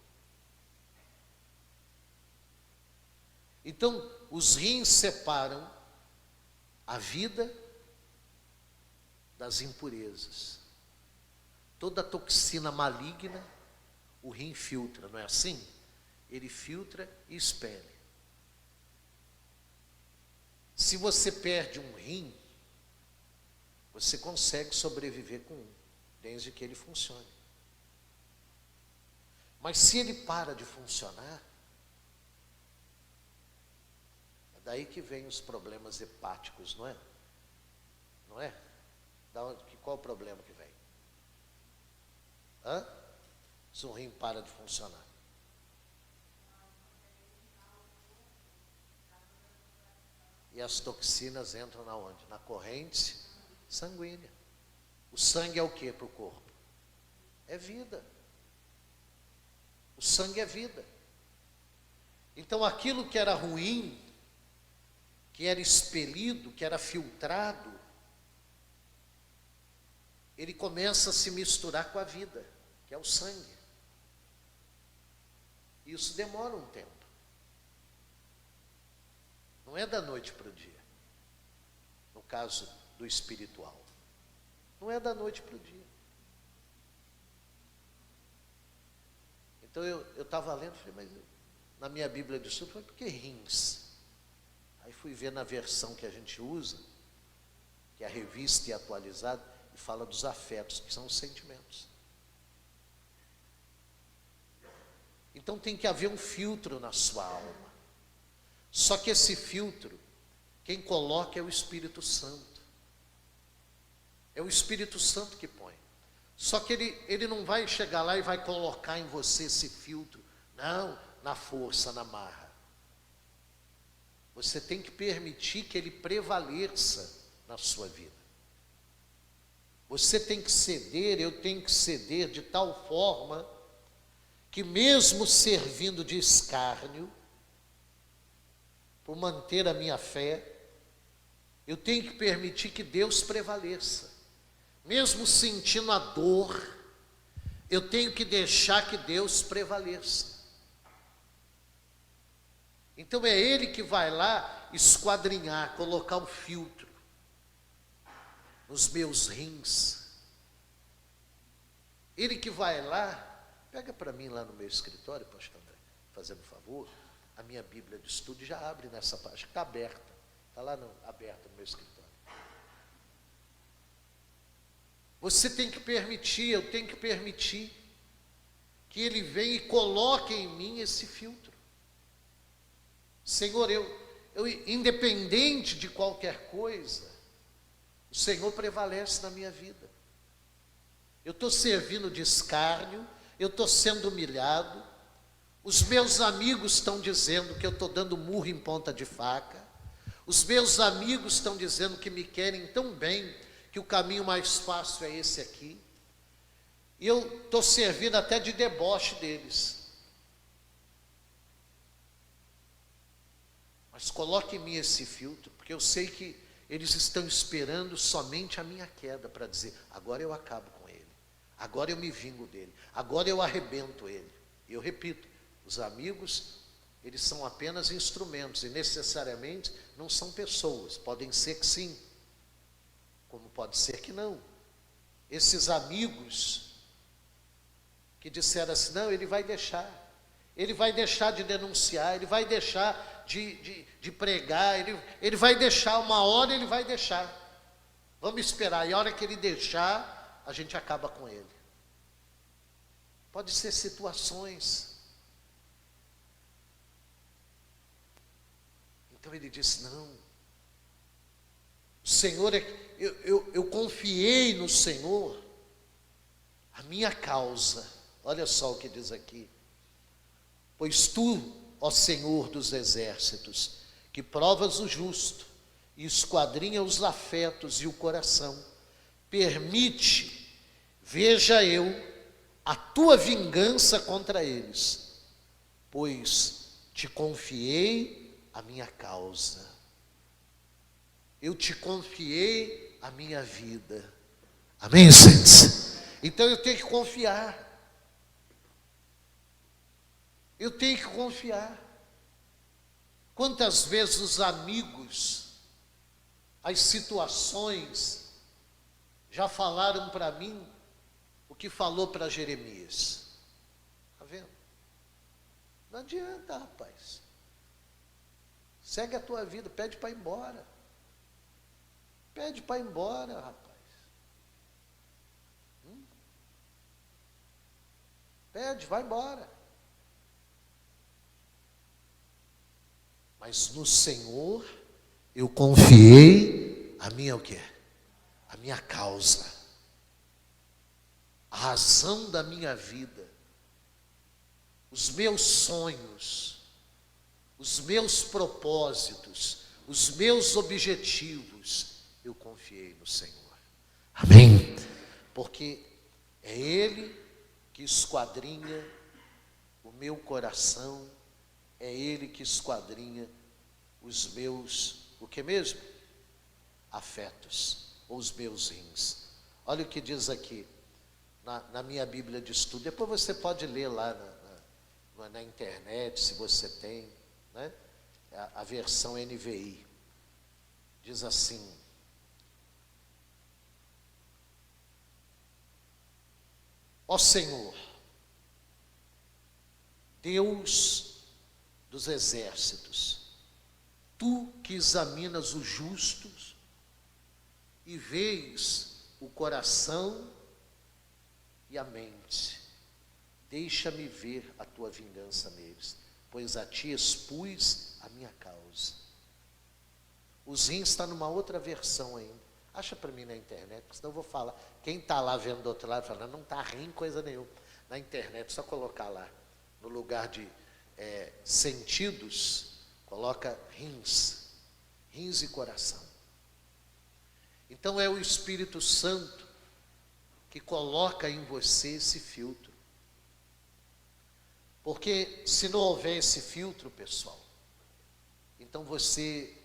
Então, os rins separam a vida das impurezas. Toda toxina maligna, o rim filtra, não é assim? Ele filtra e expele. Se você perde um rim, você consegue sobreviver com um, desde que ele funcione. Mas se ele para de funcionar, é daí que vem os problemas hepáticos, não é? Não é? Qual o problema que vem? Se um rim para de funcionar. E as toxinas entram na onde? Na corrente sanguínea. O sangue é o que para o corpo? É vida. O sangue é vida. Então aquilo que era ruim, que era expelido, que era filtrado, ele começa a se misturar com a vida, que é o sangue. Isso demora um tempo. Não é da noite para o dia. No caso do espiritual. Não é da noite para o dia. Então eu estava lendo, falei, mas na minha Bíblia de estudo, falei, por que rins? Aí fui ver na versão que a gente usa, que é a revista e atualizada, e fala dos afetos, que são os sentimentos. Então tem que haver um filtro na sua alma. Só que esse filtro, quem coloca é o Espírito Santo. É o Espírito Santo que põe. Só que ele não vai chegar lá e vai colocar em você esse filtro. Não, na força, na marra. Você tem que permitir que ele prevaleça na sua vida. Você tem que ceder, eu tenho que ceder de tal forma que mesmo servindo de escárnio, por manter a minha fé, eu tenho que permitir que Deus prevaleça. Mesmo sentindo a dor, eu tenho que deixar que Deus prevaleça. Então é Ele que vai lá esquadrinhar, colocar o filtro nos meus rins. Ele que vai lá, pega para mim lá no meu escritório, pastor André, fazendo um favor, a minha Bíblia de estudo já abre nessa página, está aberta, está lá aberta no meu escritório. Você tem que permitir, eu tenho que permitir que Ele venha e coloque em mim esse filtro. Senhor, eu independente de qualquer coisa, o Senhor prevalece na minha vida. Eu estou servindo de escárnio, eu estou sendo humilhado, os meus amigos estão dizendo que eu estou dando murro em ponta de faca, os meus amigos estão dizendo que me querem tão bem, que o caminho mais fácil é esse aqui, e eu estou servindo até de deboche deles. Mas coloque em mim esse filtro, porque eu sei que eles estão esperando somente a minha queda para dizer, agora eu acabo com ele, agora eu me vingo dele, agora eu arrebento ele. E eu repito, os amigos, eles são apenas instrumentos, e necessariamente não são pessoas, podem ser que sim, como pode ser que não. Esses amigos que disseram assim, não, ele vai deixar de denunciar, ele vai deixar de pregar, ele vai deixar, uma hora ele vai deixar, vamos esperar, e a hora que ele deixar, a gente acaba com ele. Pode ser situações. Então ele disse, não, o Senhor, eu confiei no Senhor, a minha causa, olha só o que diz aqui, pois tu, ó Senhor dos exércitos, que provas o justo e esquadrinha os afetos e o coração. Permite, veja eu, a tua vingança contra eles, pois te confiei a minha causa. Eu te confiei a minha vida. Amém, gente? Então eu tenho que confiar. Eu tenho que confiar. Quantas vezes os amigos, as situações, já falaram para mim o que falou para Jeremias. Está vendo? Não adianta, rapaz. Segue a tua vida, pede para ir embora. Pede para ir embora, rapaz. Pede, vai embora. Mas no Senhor eu confiei a minha o quê? A minha causa. A razão da minha vida. Os meus sonhos. Os meus propósitos. Os meus objetivos. Eu confiei no Senhor. Amém? Porque é Ele que esquadrinha o meu coração. É Ele que esquadrinha os meus, o que mesmo? Afetos, ou os meus rins. Olha o que diz aqui, na minha Bíblia de estudo. Depois você pode ler lá na internet, se você tem, né? A versão NVI. Diz assim: ó Senhor, Deus dos exércitos, tu que examinas os justos e vês o coração e a mente, deixa-me ver a tua vingança neles, pois a ti expus a minha causa. Os rins está numa outra versão ainda. Acha para mim na internet, porque senão eu vou falar. Quem está lá vendo do outro lado, falando, não está rindo coisa nenhuma. Na internet, só colocar lá, no lugar de sentidos, coloca rins e coração. Então é o Espírito Santo que coloca em você esse filtro. Porque se não houver esse filtro, pessoal, então você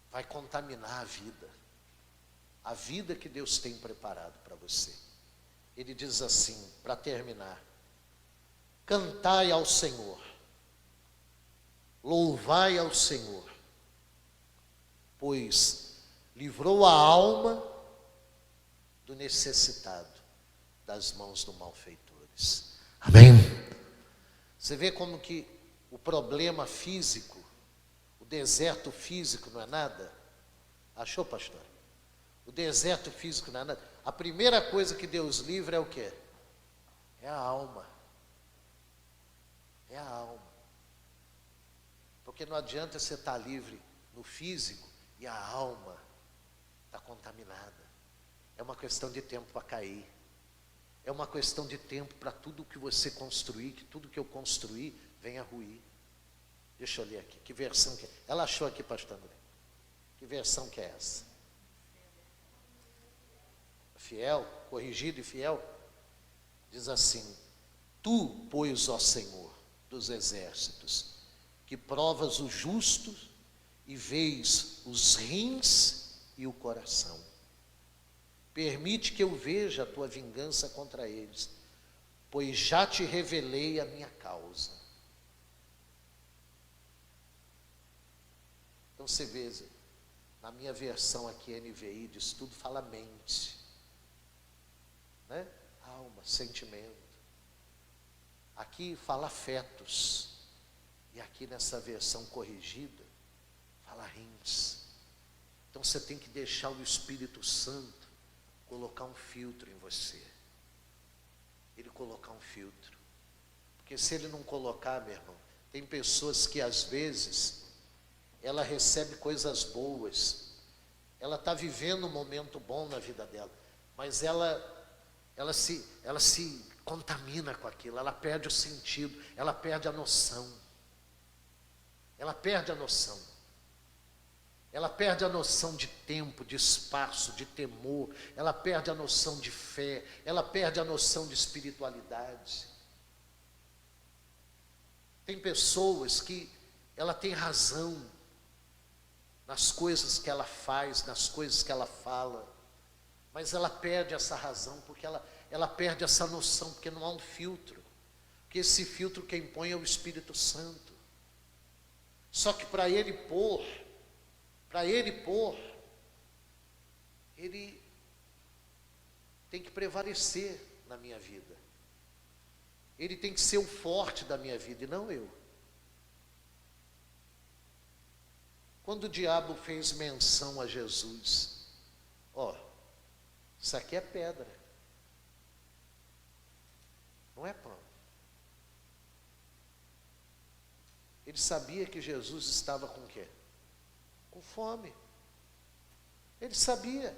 vai contaminar a vida que Deus tem preparado para você. Ele diz assim, para terminar: cantai ao Senhor, louvai ao Senhor, pois livrou a alma do necessitado das mãos dos malfeitores. Amém? Você vê como que o problema físico, o deserto físico não é nada? Achou, pastor? O deserto físico não é nada. A primeira coisa que Deus livra é o quê? É a alma. É a alma. Porque não adianta você estar livre no físico e a alma está contaminada. É uma questão de tempo para cair. É uma questão de tempo para tudo que você construir, que tudo que eu construir venha ruir. Deixa eu ler aqui. Que versão que é? Ela achou aqui, pastor André. Que versão que é essa? Fiel, corrigido e fiel. Diz assim: tu, pois, ó Senhor dos exércitos, que provas os justos e vês os rins e o coração. Permite que eu veja a tua vingança contra eles, pois já te revelei a minha causa. Então você vê, na minha versão aqui, NVI, diz tudo, fala mente, né? Alma, sentimento. Aqui fala afetos. E aqui nessa versão corrigida, fala rins. Então você tem que deixar o Espírito Santo colocar um filtro em você. Ele colocar um filtro. Porque se ele não colocar, meu irmão, tem pessoas que às vezes, ela recebe coisas boas, ela está vivendo um momento bom na vida dela, mas ela se contamina com aquilo, ela perde o sentido, ela perde a noção. Ela perde a noção. ela perde a noção de tempo, de espaço, de temor, ela perde a noção de fé, ela perde a noção de espiritualidade. Tem pessoas que ela tem razão nas coisas que ela faz, nas coisas que ela fala, mas ela perde essa razão, porque ela perde essa noção, porque não há um filtro, porque esse filtro quem põe é o Espírito Santo. Só que para ele pôr, ele tem que prevalecer na minha vida. Ele tem que ser o forte da minha vida e não eu. Quando o diabo fez menção a Jesus, isso aqui é pedra, não é pão. Ele sabia que Jesus estava com o quê? Com fome. Ele sabia.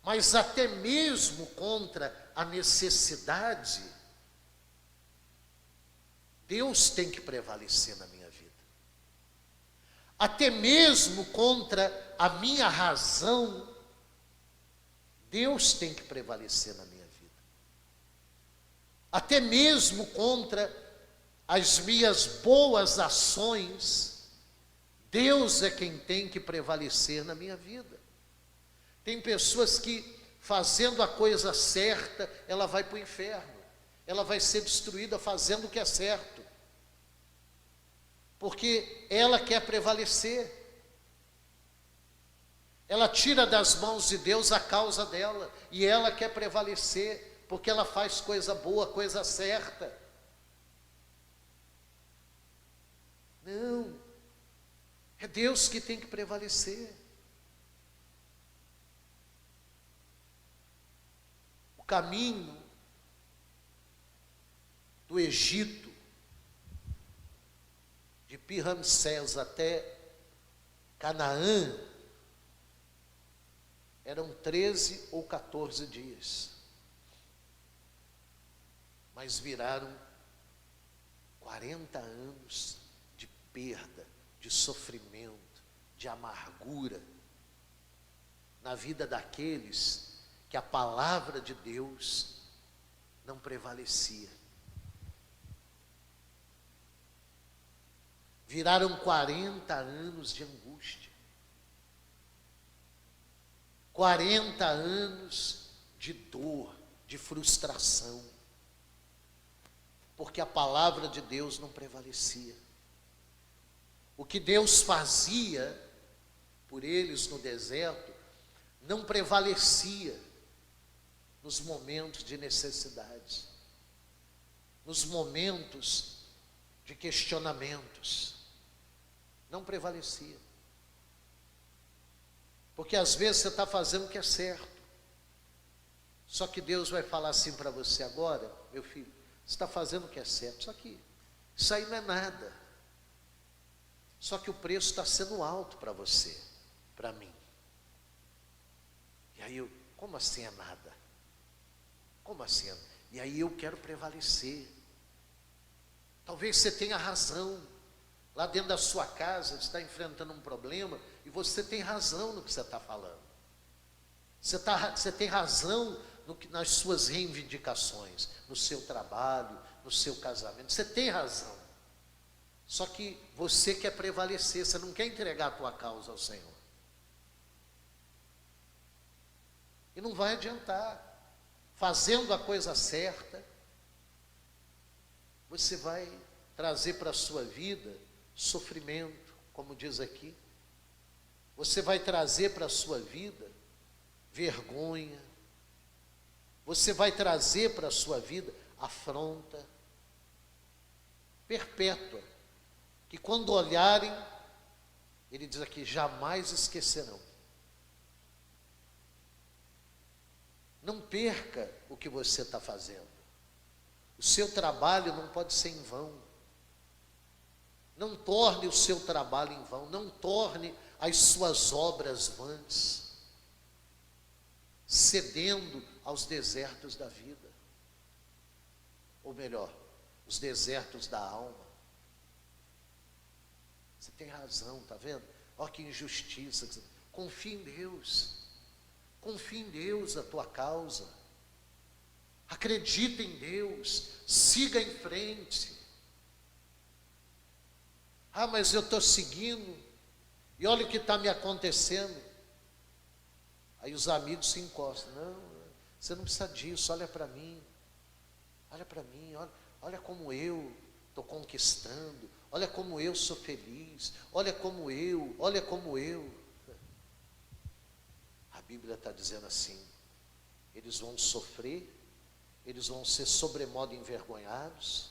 Mas até mesmo contra a necessidade, Deus tem que prevalecer na minha vida. Até mesmo contra a minha razão, Deus tem que prevalecer na minha vida. Até mesmo contra as minhas boas ações, Deus é quem tem que prevalecer na minha vida. Tem pessoas que, fazendo a coisa certa, ela vai para o inferno, ela vai ser destruída fazendo o que é certo, porque ela quer prevalecer, ela tira das mãos de Deus a causa dela, e ela quer prevalecer, porque ela faz coisa boa, coisa certa. Não, é Deus que tem que prevalecer. O caminho do Egito, de Pi-Ramsés até Canaã, eram 13 ou 14 dias. Mas viraram 40 anos de perda, de sofrimento, de amargura na vida daqueles que a palavra de Deus não prevalecia. Viraram 40 anos de angústia, 40 anos de dor, de frustração, porque a palavra de Deus não prevalecia. O que Deus fazia por eles no deserto não prevalecia nos momentos de necessidade, nos momentos de questionamentos, não prevalecia. Porque às vezes você está fazendo o que é certo, só que Deus vai falar assim para você: agora, meu filho, você está fazendo o que é certo, só que isso aí não é nada. Só que o preço está sendo alto para você, para mim. E aí como assim é nada? Como assim? E aí eu quero prevalecer. Talvez você tenha razão. Lá dentro da sua casa, você está enfrentando um problema e você tem razão no que você está falando. Você tem razão nas suas reivindicações, no seu trabalho, no seu casamento. Você tem razão. Só que você quer prevalecer, você não quer entregar a tua causa ao Senhor. E não vai adiantar. Fazendo a coisa certa, você vai trazer para a sua vida sofrimento, como diz aqui. Você vai trazer para a sua vida vergonha. Você vai trazer para a sua vida afronta perpétua, que quando olharem, ele diz aqui, jamais esquecerão. Não perca o que você está fazendo. O seu trabalho não pode ser em vão. Não torne o seu trabalho em vão. Não torne as suas obras vãs, cedendo aos desertos da vida. Ou melhor, os desertos da alma. Você tem razão, está vendo? Olha que injustiça. Confia em Deus. Confia em Deus a tua causa. Acredita em Deus. Siga em frente. Ah, mas eu estou seguindo. E olha o que está me acontecendo. Aí os amigos se encostam. Não, você não precisa disso. Olha para mim. Olha para mim. Olha como eu estou conquistando. Olha como eu sou feliz. Olha como eu. Olha como eu. A Bíblia está dizendo assim: eles vão sofrer, eles vão ser sobremodo envergonhados,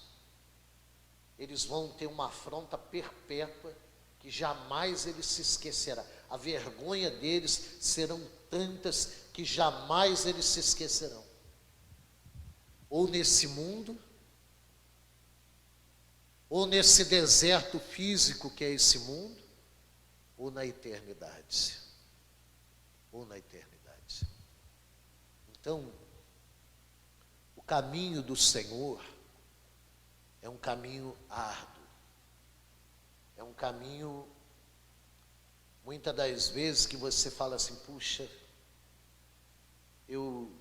eles vão ter uma afronta perpétua que jamais eles se esquecerão. A vergonha deles serão tantas que jamais eles se esquecerão. Ou nesse mundo, ou nesse deserto físico que é esse mundo, ou na eternidade. Ou na eternidade. Então, o caminho do Senhor é um caminho árduo. É um caminho, muitas das vezes, que você fala assim: puxa, eu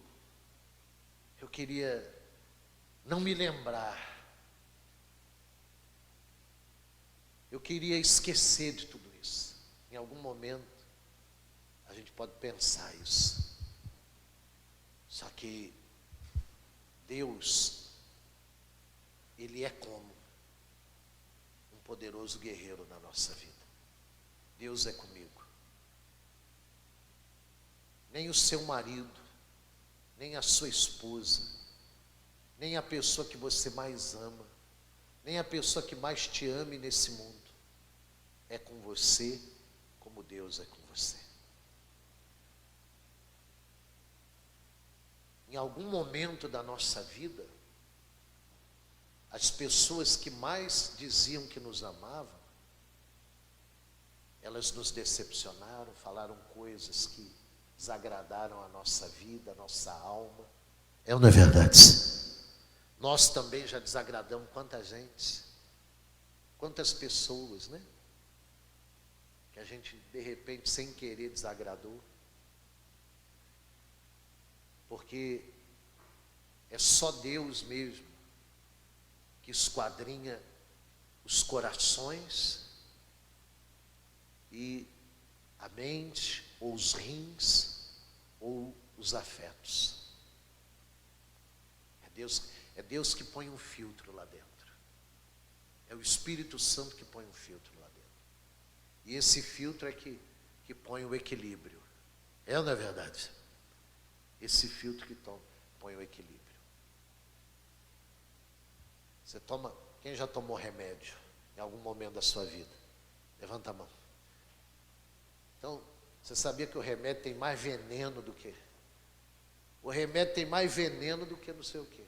queria não me lembrar. Eu queria esquecer de tudo isso. Em algum momento, a gente pode pensar isso. Só que Deus, Ele é como um poderoso guerreiro na nossa vida. Deus é comigo. Nem o seu marido, nem a sua esposa, nem a pessoa que você mais ama, nem a pessoa que mais te ame nesse mundo é com você como Deus é com você. Em algum momento da nossa vida, as pessoas que mais diziam que nos amavam, elas nos decepcionaram, falaram coisas que desagradaram a nossa vida, a nossa alma. É ou não é verdade? Nós também já desagradamos quanta gente, quantas pessoas, né? Que a gente, de repente, sem querer, desagradou. Porque é só Deus mesmo que esquadrinha os corações e a mente, ou os rins, ou os afetos. É Deus que põe um filtro lá dentro. É o Espírito Santo que põe um filtro lá dentro. E esse filtro é que põe o equilíbrio. É ou não é verdade? Esse filtro que põe o equilíbrio. Você toma, quem já tomou remédio em algum momento da sua vida? Levanta a mão. Então, você sabia que o remédio tem mais veneno do que? O remédio tem mais veneno do que não sei o quê.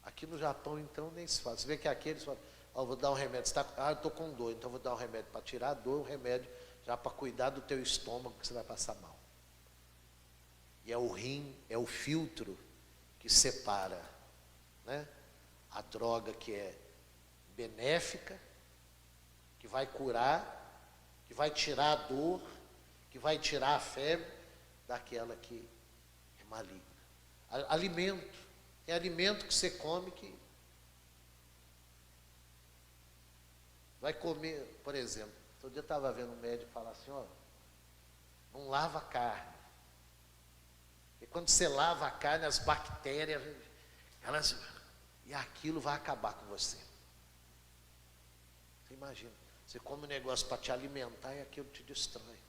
Aqui no Japão, então, nem se fala. Você vê que aqui eles falam: ó, vou dar um remédio. Eu estou com dor, então vou dar um remédio para tirar a dor, um remédio já para cuidar do teu estômago, que você vai passar mal. E é o rim, é o filtro que separa, né, a droga que é benéfica, que vai curar, que vai tirar a dor, que vai tirar a febre, daquela que é maligna. Alimento. Tem alimento que você come que vai comer, por exemplo. Outro dia eu estava vendo um médico falar assim: ó, não lava a carne. E quando você lava a carne, as bactérias, e aquilo vai acabar com você. Você imagina, você come um negócio para te alimentar e aquilo te destrói.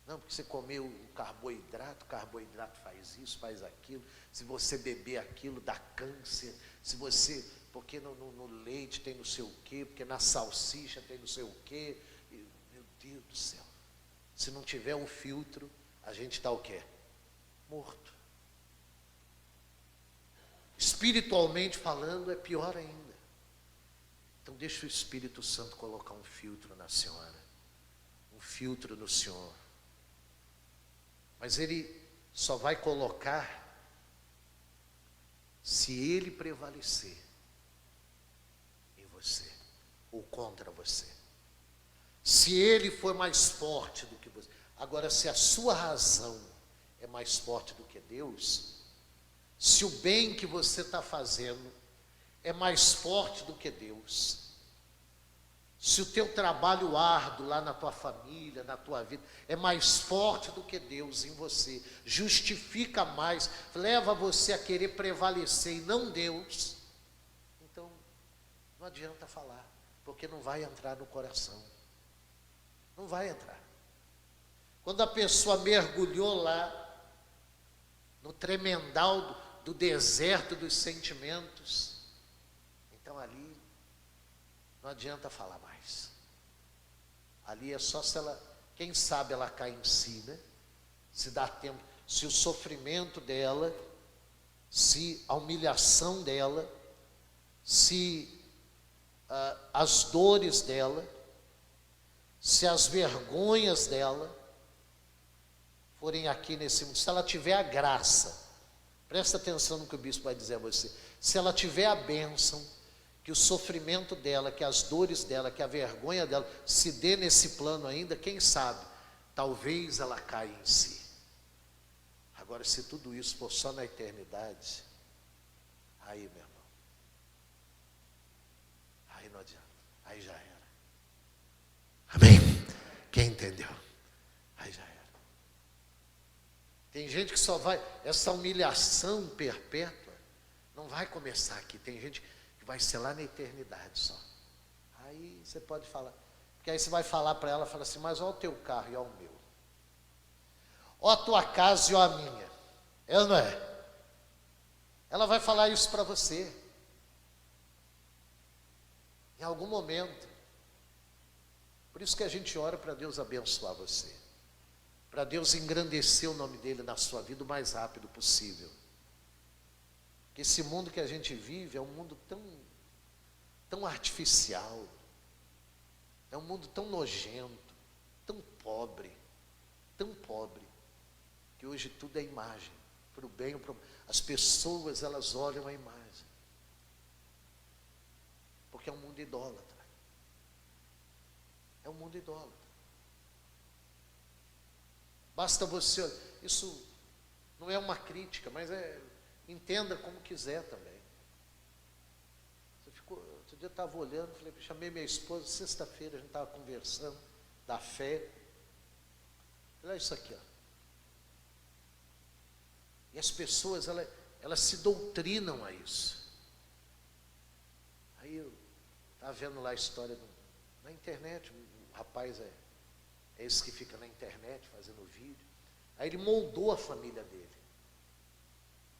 Não, porque você comeu o carboidrato faz isso, faz aquilo. Se você beber aquilo, dá câncer. Se você, porque no leite tem não sei o quê, porque na salsicha tem não sei o quê. Meu Deus do céu. Se não tiver um filtro, a gente está o quê? Morto. Espiritualmente falando, é pior ainda. Então deixa o Espírito Santo colocar um filtro na senhora. Um filtro no senhor. Mas ele só vai colocar se ele prevalecer em você. ou contra você. Se ele for mais forte do que você. Agora, se a sua razão é mais forte do que Deus, se o bem que você está fazendo é mais forte do que Deus, se o teu trabalho árduo lá na tua família, na tua vida, é mais forte do que Deus em você, justifica mais, leva você a querer prevalecer e não Deus, então não adianta falar, porque não vai entrar no coração. Não vai entrar. Quando a pessoa mergulhou lá no tremendal do deserto dos sentimentos, então ali não adianta falar mais. Ali é só se ela, quem sabe ela cai em si, né? Se dá tempo, se o sofrimento dela, se a humilhação dela, se as dores dela, se as vergonhas dela forem aqui nesse mundo, se ela tiver a graça, presta atenção no que o bispo vai dizer a você, se ela tiver a bênção, que o sofrimento dela, que as dores dela, que a vergonha dela se dê nesse plano ainda, quem sabe, talvez ela caia em si. Agora, se tudo isso for só na eternidade, aí, meu irmão, aí não adianta, aí já era. Amém? Quem entendeu? Aí já era. Tem gente que só vai, essa humilhação perpétua não vai começar aqui. Tem gente que vai ser lá na eternidade só. Aí você pode falar, porque aí você vai falar para ela, fala assim, mas olha o teu carro e olha o meu. Olha a tua casa e olha a minha. É ou não é? Ela vai falar isso para você. Em algum momento. Por isso que a gente ora para Deus abençoar você. Para Deus engrandecer o nome dele na sua vida o mais rápido possível. Porque esse mundo que a gente vive é um mundo tão artificial. É um mundo tão nojento, tão pobre, que hoje tudo é imagem, para o bem ou para o mal. As pessoas, elas olham a imagem. Porque é um mundo idólatra. É um mundo idólatra. Basta você, isso não é uma crítica, mas entenda como quiser também. Outro dia eu estava olhando, chamei minha esposa, sexta-feira a gente estava conversando da fé. Olha isso aqui, ó. E as pessoas, elas se doutrinam a isso. Aí eu estava vendo lá a história na internet, o rapaz é esse que fica na internet fazendo vídeo. Aí ele moldou a família dele.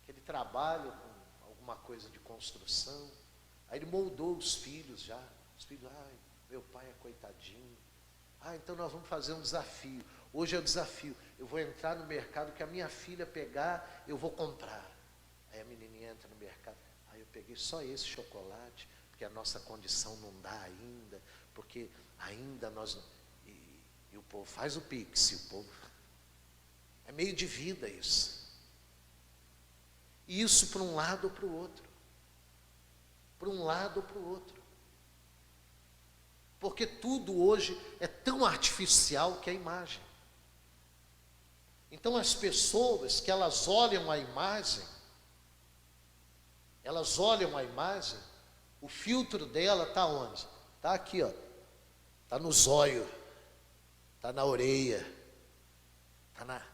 Que ele trabalha com alguma coisa de construção. Aí ele moldou os filhos já. Os filhos, meu pai é coitadinho. Então nós vamos fazer um desafio. Hoje é o desafio. Eu vou entrar no mercado, que a minha filha pegar, eu vou comprar. Aí a menininha entra no mercado. Aí eu peguei só esse chocolate, porque a nossa condição não dá ainda, porque ainda nós não... E o povo faz o pix, o povo... É meio de vida isso. E isso para um lado ou para o outro. Para um lado ou para o outro. Porque tudo hoje é tão artificial que é imagem. Então as pessoas que elas olham a imagem, o filtro dela está onde? Está aqui, ó. Está no zóio, está na orelha, está na...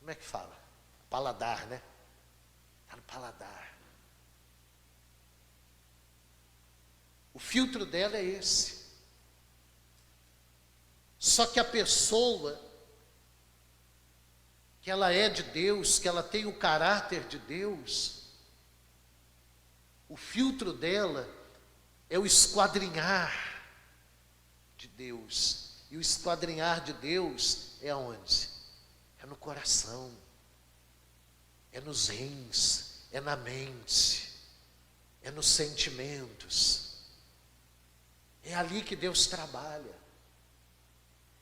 Como é que fala? Paladar, né? Está no paladar. O filtro dela é esse. Só que a pessoa, que ela é de Deus, que ela tem o caráter de Deus, o filtro dela é o esquadrinhar de Deus. E o esquadrinhar de Deus é aonde? É no coração, é nos rins, é na mente, é nos sentimentos. É ali que Deus trabalha.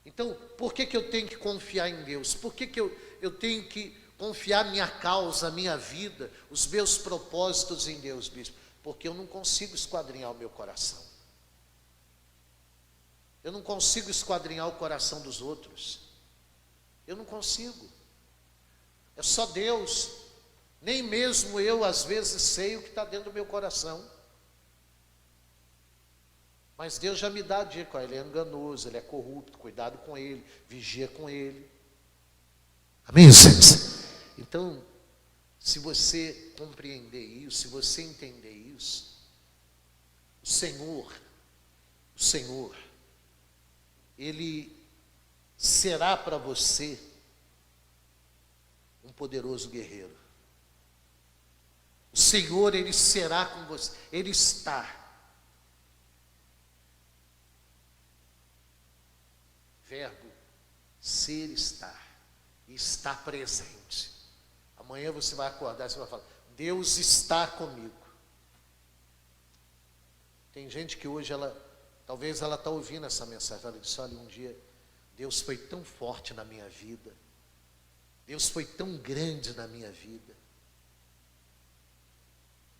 Então, por que eu tenho que confiar em Deus? Por que eu tenho que confiar minha causa, minha vida, os meus propósitos em Deus, bispo? porque eu não consigo esquadrinhar o meu coração. Eu não consigo esquadrinhar o coração dos outros. Eu não consigo. É só Deus. Nem mesmo eu, às vezes, sei o que está dentro do meu coração. Mas Deus já me dá a dica, ele é enganoso, ele é corrupto, cuidado com ele, vigia com ele. Amém, gente? Então, se você compreender isso, se você entender isso, o Senhor, Ele será para você um poderoso guerreiro. O Senhor, Ele será com você, Ele está. Verbo ser estar, e estar presente. Amanhã você vai acordar e você vai falar, Deus está comigo. Tem gente que hoje talvez ela está ouvindo essa mensagem, ela disse, olha, um dia Deus foi tão forte na minha vida, Deus foi tão grande na minha vida.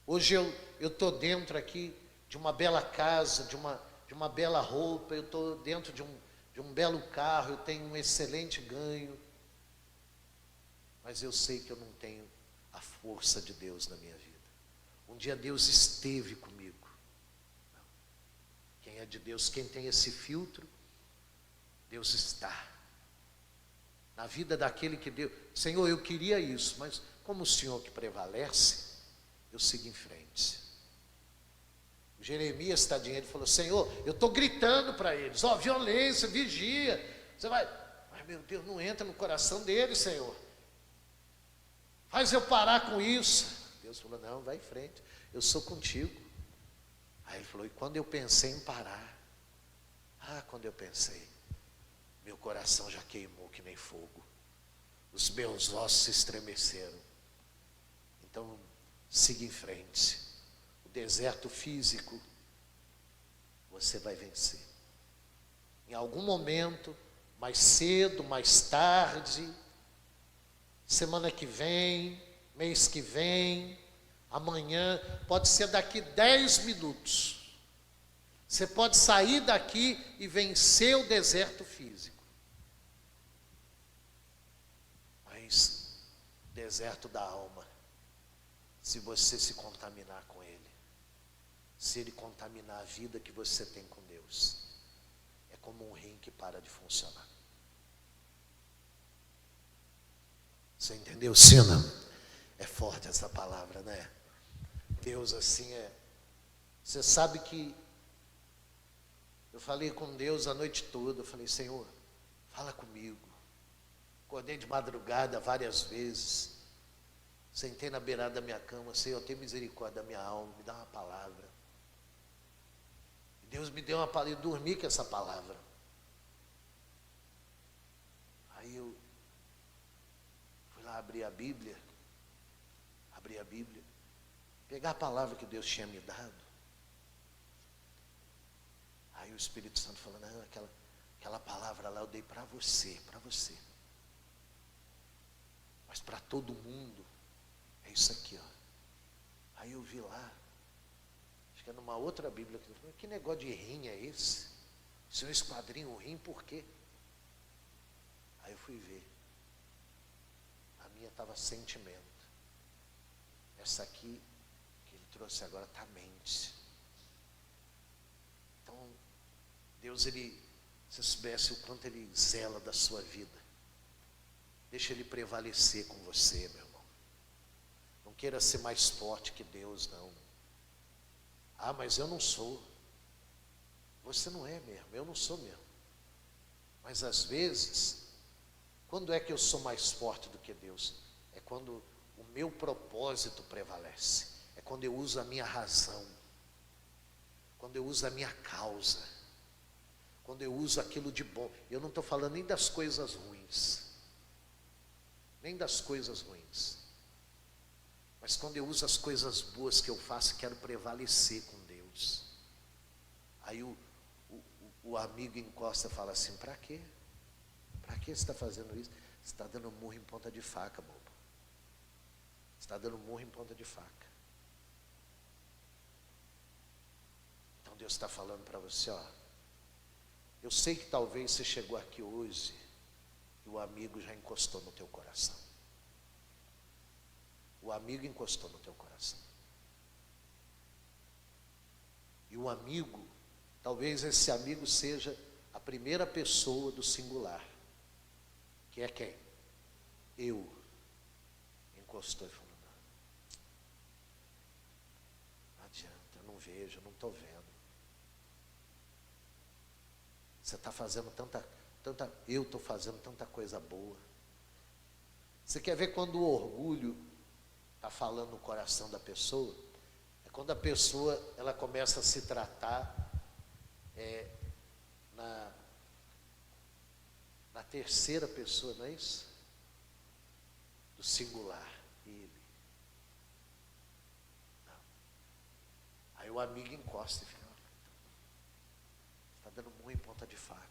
Hoje eu estou dentro aqui de uma bela casa, de uma bela roupa, eu estou dentro de um belo carro, eu tenho um excelente ganho, mas eu sei que eu não tenho a força de Deus na minha vida. Um dia Deus esteve comigo. Quem é de Deus, quem tem esse filtro, Deus está. Na vida daquele que Deus, Senhor, eu queria isso, mas como o Senhor que prevalece, eu sigo em frente. Jeremias, tadinho, ele falou, Senhor, eu estou gritando para eles, violência, vigia, você vai, mas meu Deus, não entra no coração deles, Senhor, faz eu parar com isso. Deus falou, não, vai em frente, eu sou contigo. Aí ele falou, e quando eu pensei em parar, quando eu pensei, meu coração já queimou que nem fogo, os meus ossos se estremeceram. Então, siga em frente. Deserto físico, você vai vencer. Em algum momento, mais cedo, mais tarde, semana que vem, mês que vem, amanhã, pode ser daqui 10 minutos. Você pode sair daqui e vencer o deserto físico. Mas, deserto da alma, se você se contaminar com ele, se ele contaminar a vida que você tem com Deus, é como um rim que para de funcionar. Você entendeu, Sina? É forte essa palavra, né? Deus assim é. Você sabe que eu falei com Deus a noite toda, eu falei, Senhor, fala comigo. Acordei de madrugada várias vezes, sentei na beirada da minha cama, Senhor, tenha misericórdia da minha alma, me dá uma palavra. Deus me deu uma palavra, eu dormi com essa palavra. Aí eu fui lá abrir a Bíblia, pegar a palavra que Deus tinha me dado. Aí o Espírito Santo falou, não, aquela palavra lá eu dei para você. Mas para todo mundo, é isso aqui, ó. Aí eu vi lá, acho que é numa outra Bíblia, que negócio de rim é esse? Se eu esquadrinho o rim, por quê? Aí eu fui ver. A minha estava sentimento. Essa aqui, que ele trouxe agora, está mente. Então, Deus, se soubesse o quanto Ele zela da sua vida, deixa Ele prevalecer com você, meu irmão. Não queira ser mais forte que Deus, não. Mas eu não sou. Você não é mesmo, eu não sou mesmo. Mas às vezes, quando é que eu sou mais forte do que Deus? É quando o meu propósito prevalece. É quando eu uso a minha razão. Quando eu uso a minha causa. Quando eu uso aquilo de bom. Eu não estou falando nem das coisas ruins. Nem das coisas ruins. Mas quando eu uso as coisas boas que eu faço, quero prevalecer com Deus. Aí o amigo encosta e fala assim, para quê? Para que você está fazendo isso? Você está dando murro em ponta de faca, bobo. Você está dando murro em ponta de faca. Então Deus está falando para você, ó. Eu sei que talvez você chegou aqui hoje e o amigo já encostou no teu coração. O amigo encostou no teu coração. E o amigo, talvez esse amigo seja a primeira pessoa do singular. Que é quem? Eu. Encostou e falou, não adianta, eu não vejo, eu não estou vendo. Você está fazendo eu estou fazendo tanta coisa boa. Você quer ver quando o orgulho está falando no coração da pessoa? É quando a pessoa ela começa a se tratar na terceira pessoa, não é isso? Do singular, ele. Não. Aí o amigo encosta e fica, está dando murro em ponta de faca.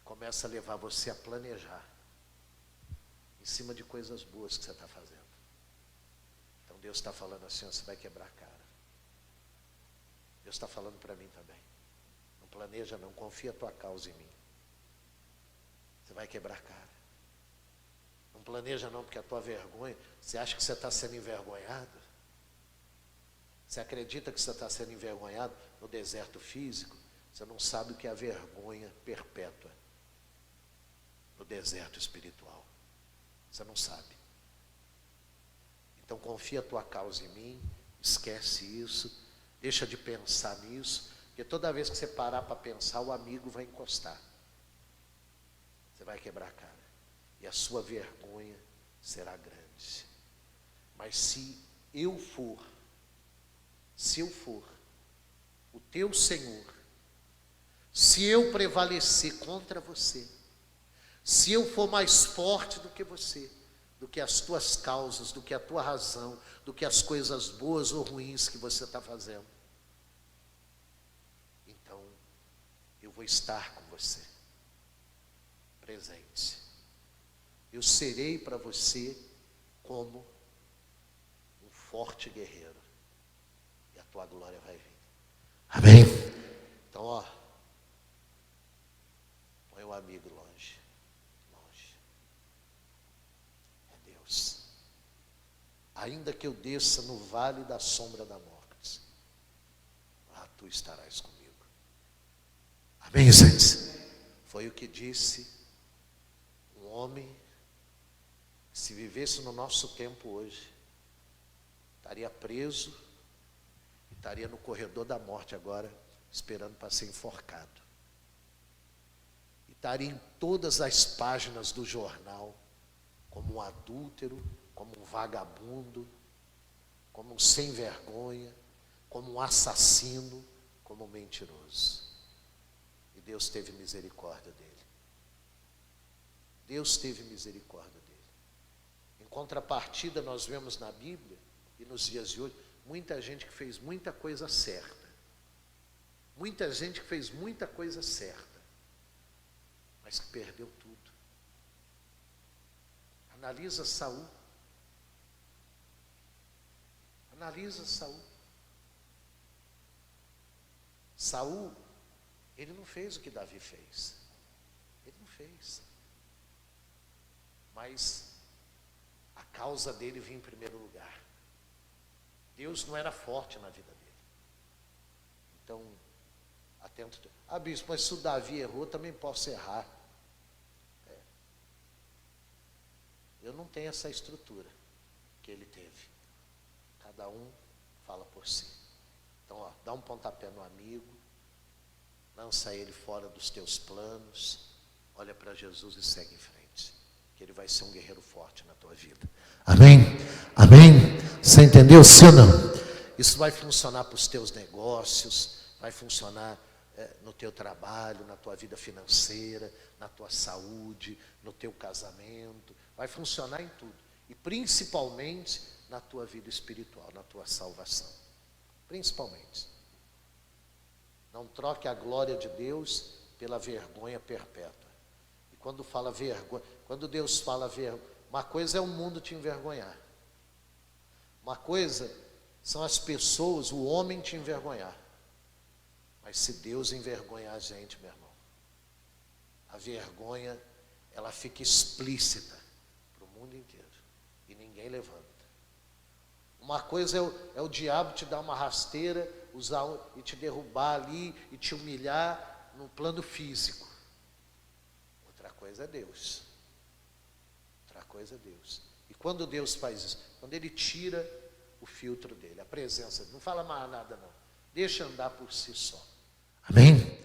Começa a levar você a planejar em cima de coisas boas que você está fazendo. Então Deus está falando assim, você vai quebrar a cara. Deus está falando para mim também. Não planeja não, confia a tua causa em mim. Você vai quebrar a cara. Não planeja não, porque a tua vergonha, você acha que você está sendo envergonhado? Você acredita que você está sendo envergonhado no deserto físico? Você não sabe o que é a vergonha perpétua no deserto espiritual. Você não sabe. Então confia a tua causa em mim, esquece isso, deixa de pensar nisso, porque toda vez que você parar para pensar, o amigo vai encostar. Você vai quebrar a cara. E a sua vergonha será grande. Mas se eu for o teu Senhor, se eu prevalecer contra você, se eu for mais forte do que você, do que as tuas causas, do que a tua razão, do que as coisas boas ou ruins que você está fazendo, então eu vou estar com você, presente. Eu serei para você como um forte guerreiro, e a tua glória vai vir. Amém? Então, ó, põe o amigo longe. É Deus. Ainda que eu desça no vale da sombra da morte, lá tu estarás comigo. Amém, gente? Foi o que disse um homem que, se vivesse no nosso tempo hoje, estaria preso e estaria no corredor da morte agora, esperando para ser enforcado. E estaria em todas as páginas do jornal, como um adúltero, como um vagabundo, como um sem vergonha, como um assassino, como um mentiroso. E Deus teve misericórdia dele. Deus teve misericórdia dele. Em contrapartida, nós vemos na Bíblia, e nos dias de hoje, muita gente que fez muita coisa certa. Muita gente que fez muita coisa certa, mas que perdeu tudo. Analisa Saul. Analisa Saul. Saul, ele não fez o que Davi fez. Ele não fez. Mas a causa dele vinha em primeiro lugar. Deus não era forte na vida dele. Então, atento. Ah, bispo, mas se o Davi errou, também posso errar. Eu não tenho essa estrutura que ele teve. Cada um fala por si. Então, ó, dá um pontapé no amigo, lança ele fora dos teus planos, olha para Jesus e segue em frente, que ele vai ser um guerreiro forte na tua vida. Amém? Amém? Você entendeu, sim ou não? Isso vai funcionar para os teus negócios, vai funcionar no teu trabalho, na tua vida financeira, na tua saúde, no teu casamento, vai funcionar em tudo. E principalmente na tua vida espiritual, na tua salvação. Principalmente. Não troque a glória de Deus pela vergonha perpétua. E quando fala vergonha, quando Deus fala vergonha, uma coisa é o mundo te envergonhar. Uma coisa são as pessoas, o homem te envergonhar. Mas se Deus envergonhar a gente, meu irmão, a vergonha, ela fica explícita para o mundo inteiro. E ninguém levanta. Uma coisa é o diabo te dar uma rasteira, e te derrubar ali, e te humilhar no plano físico. Outra coisa é Deus. Outra coisa é Deus. E quando Deus faz isso? Quando Ele tira o filtro dele, a presença dele. Não fala mais nada não. Deixa andar por si só. Amém?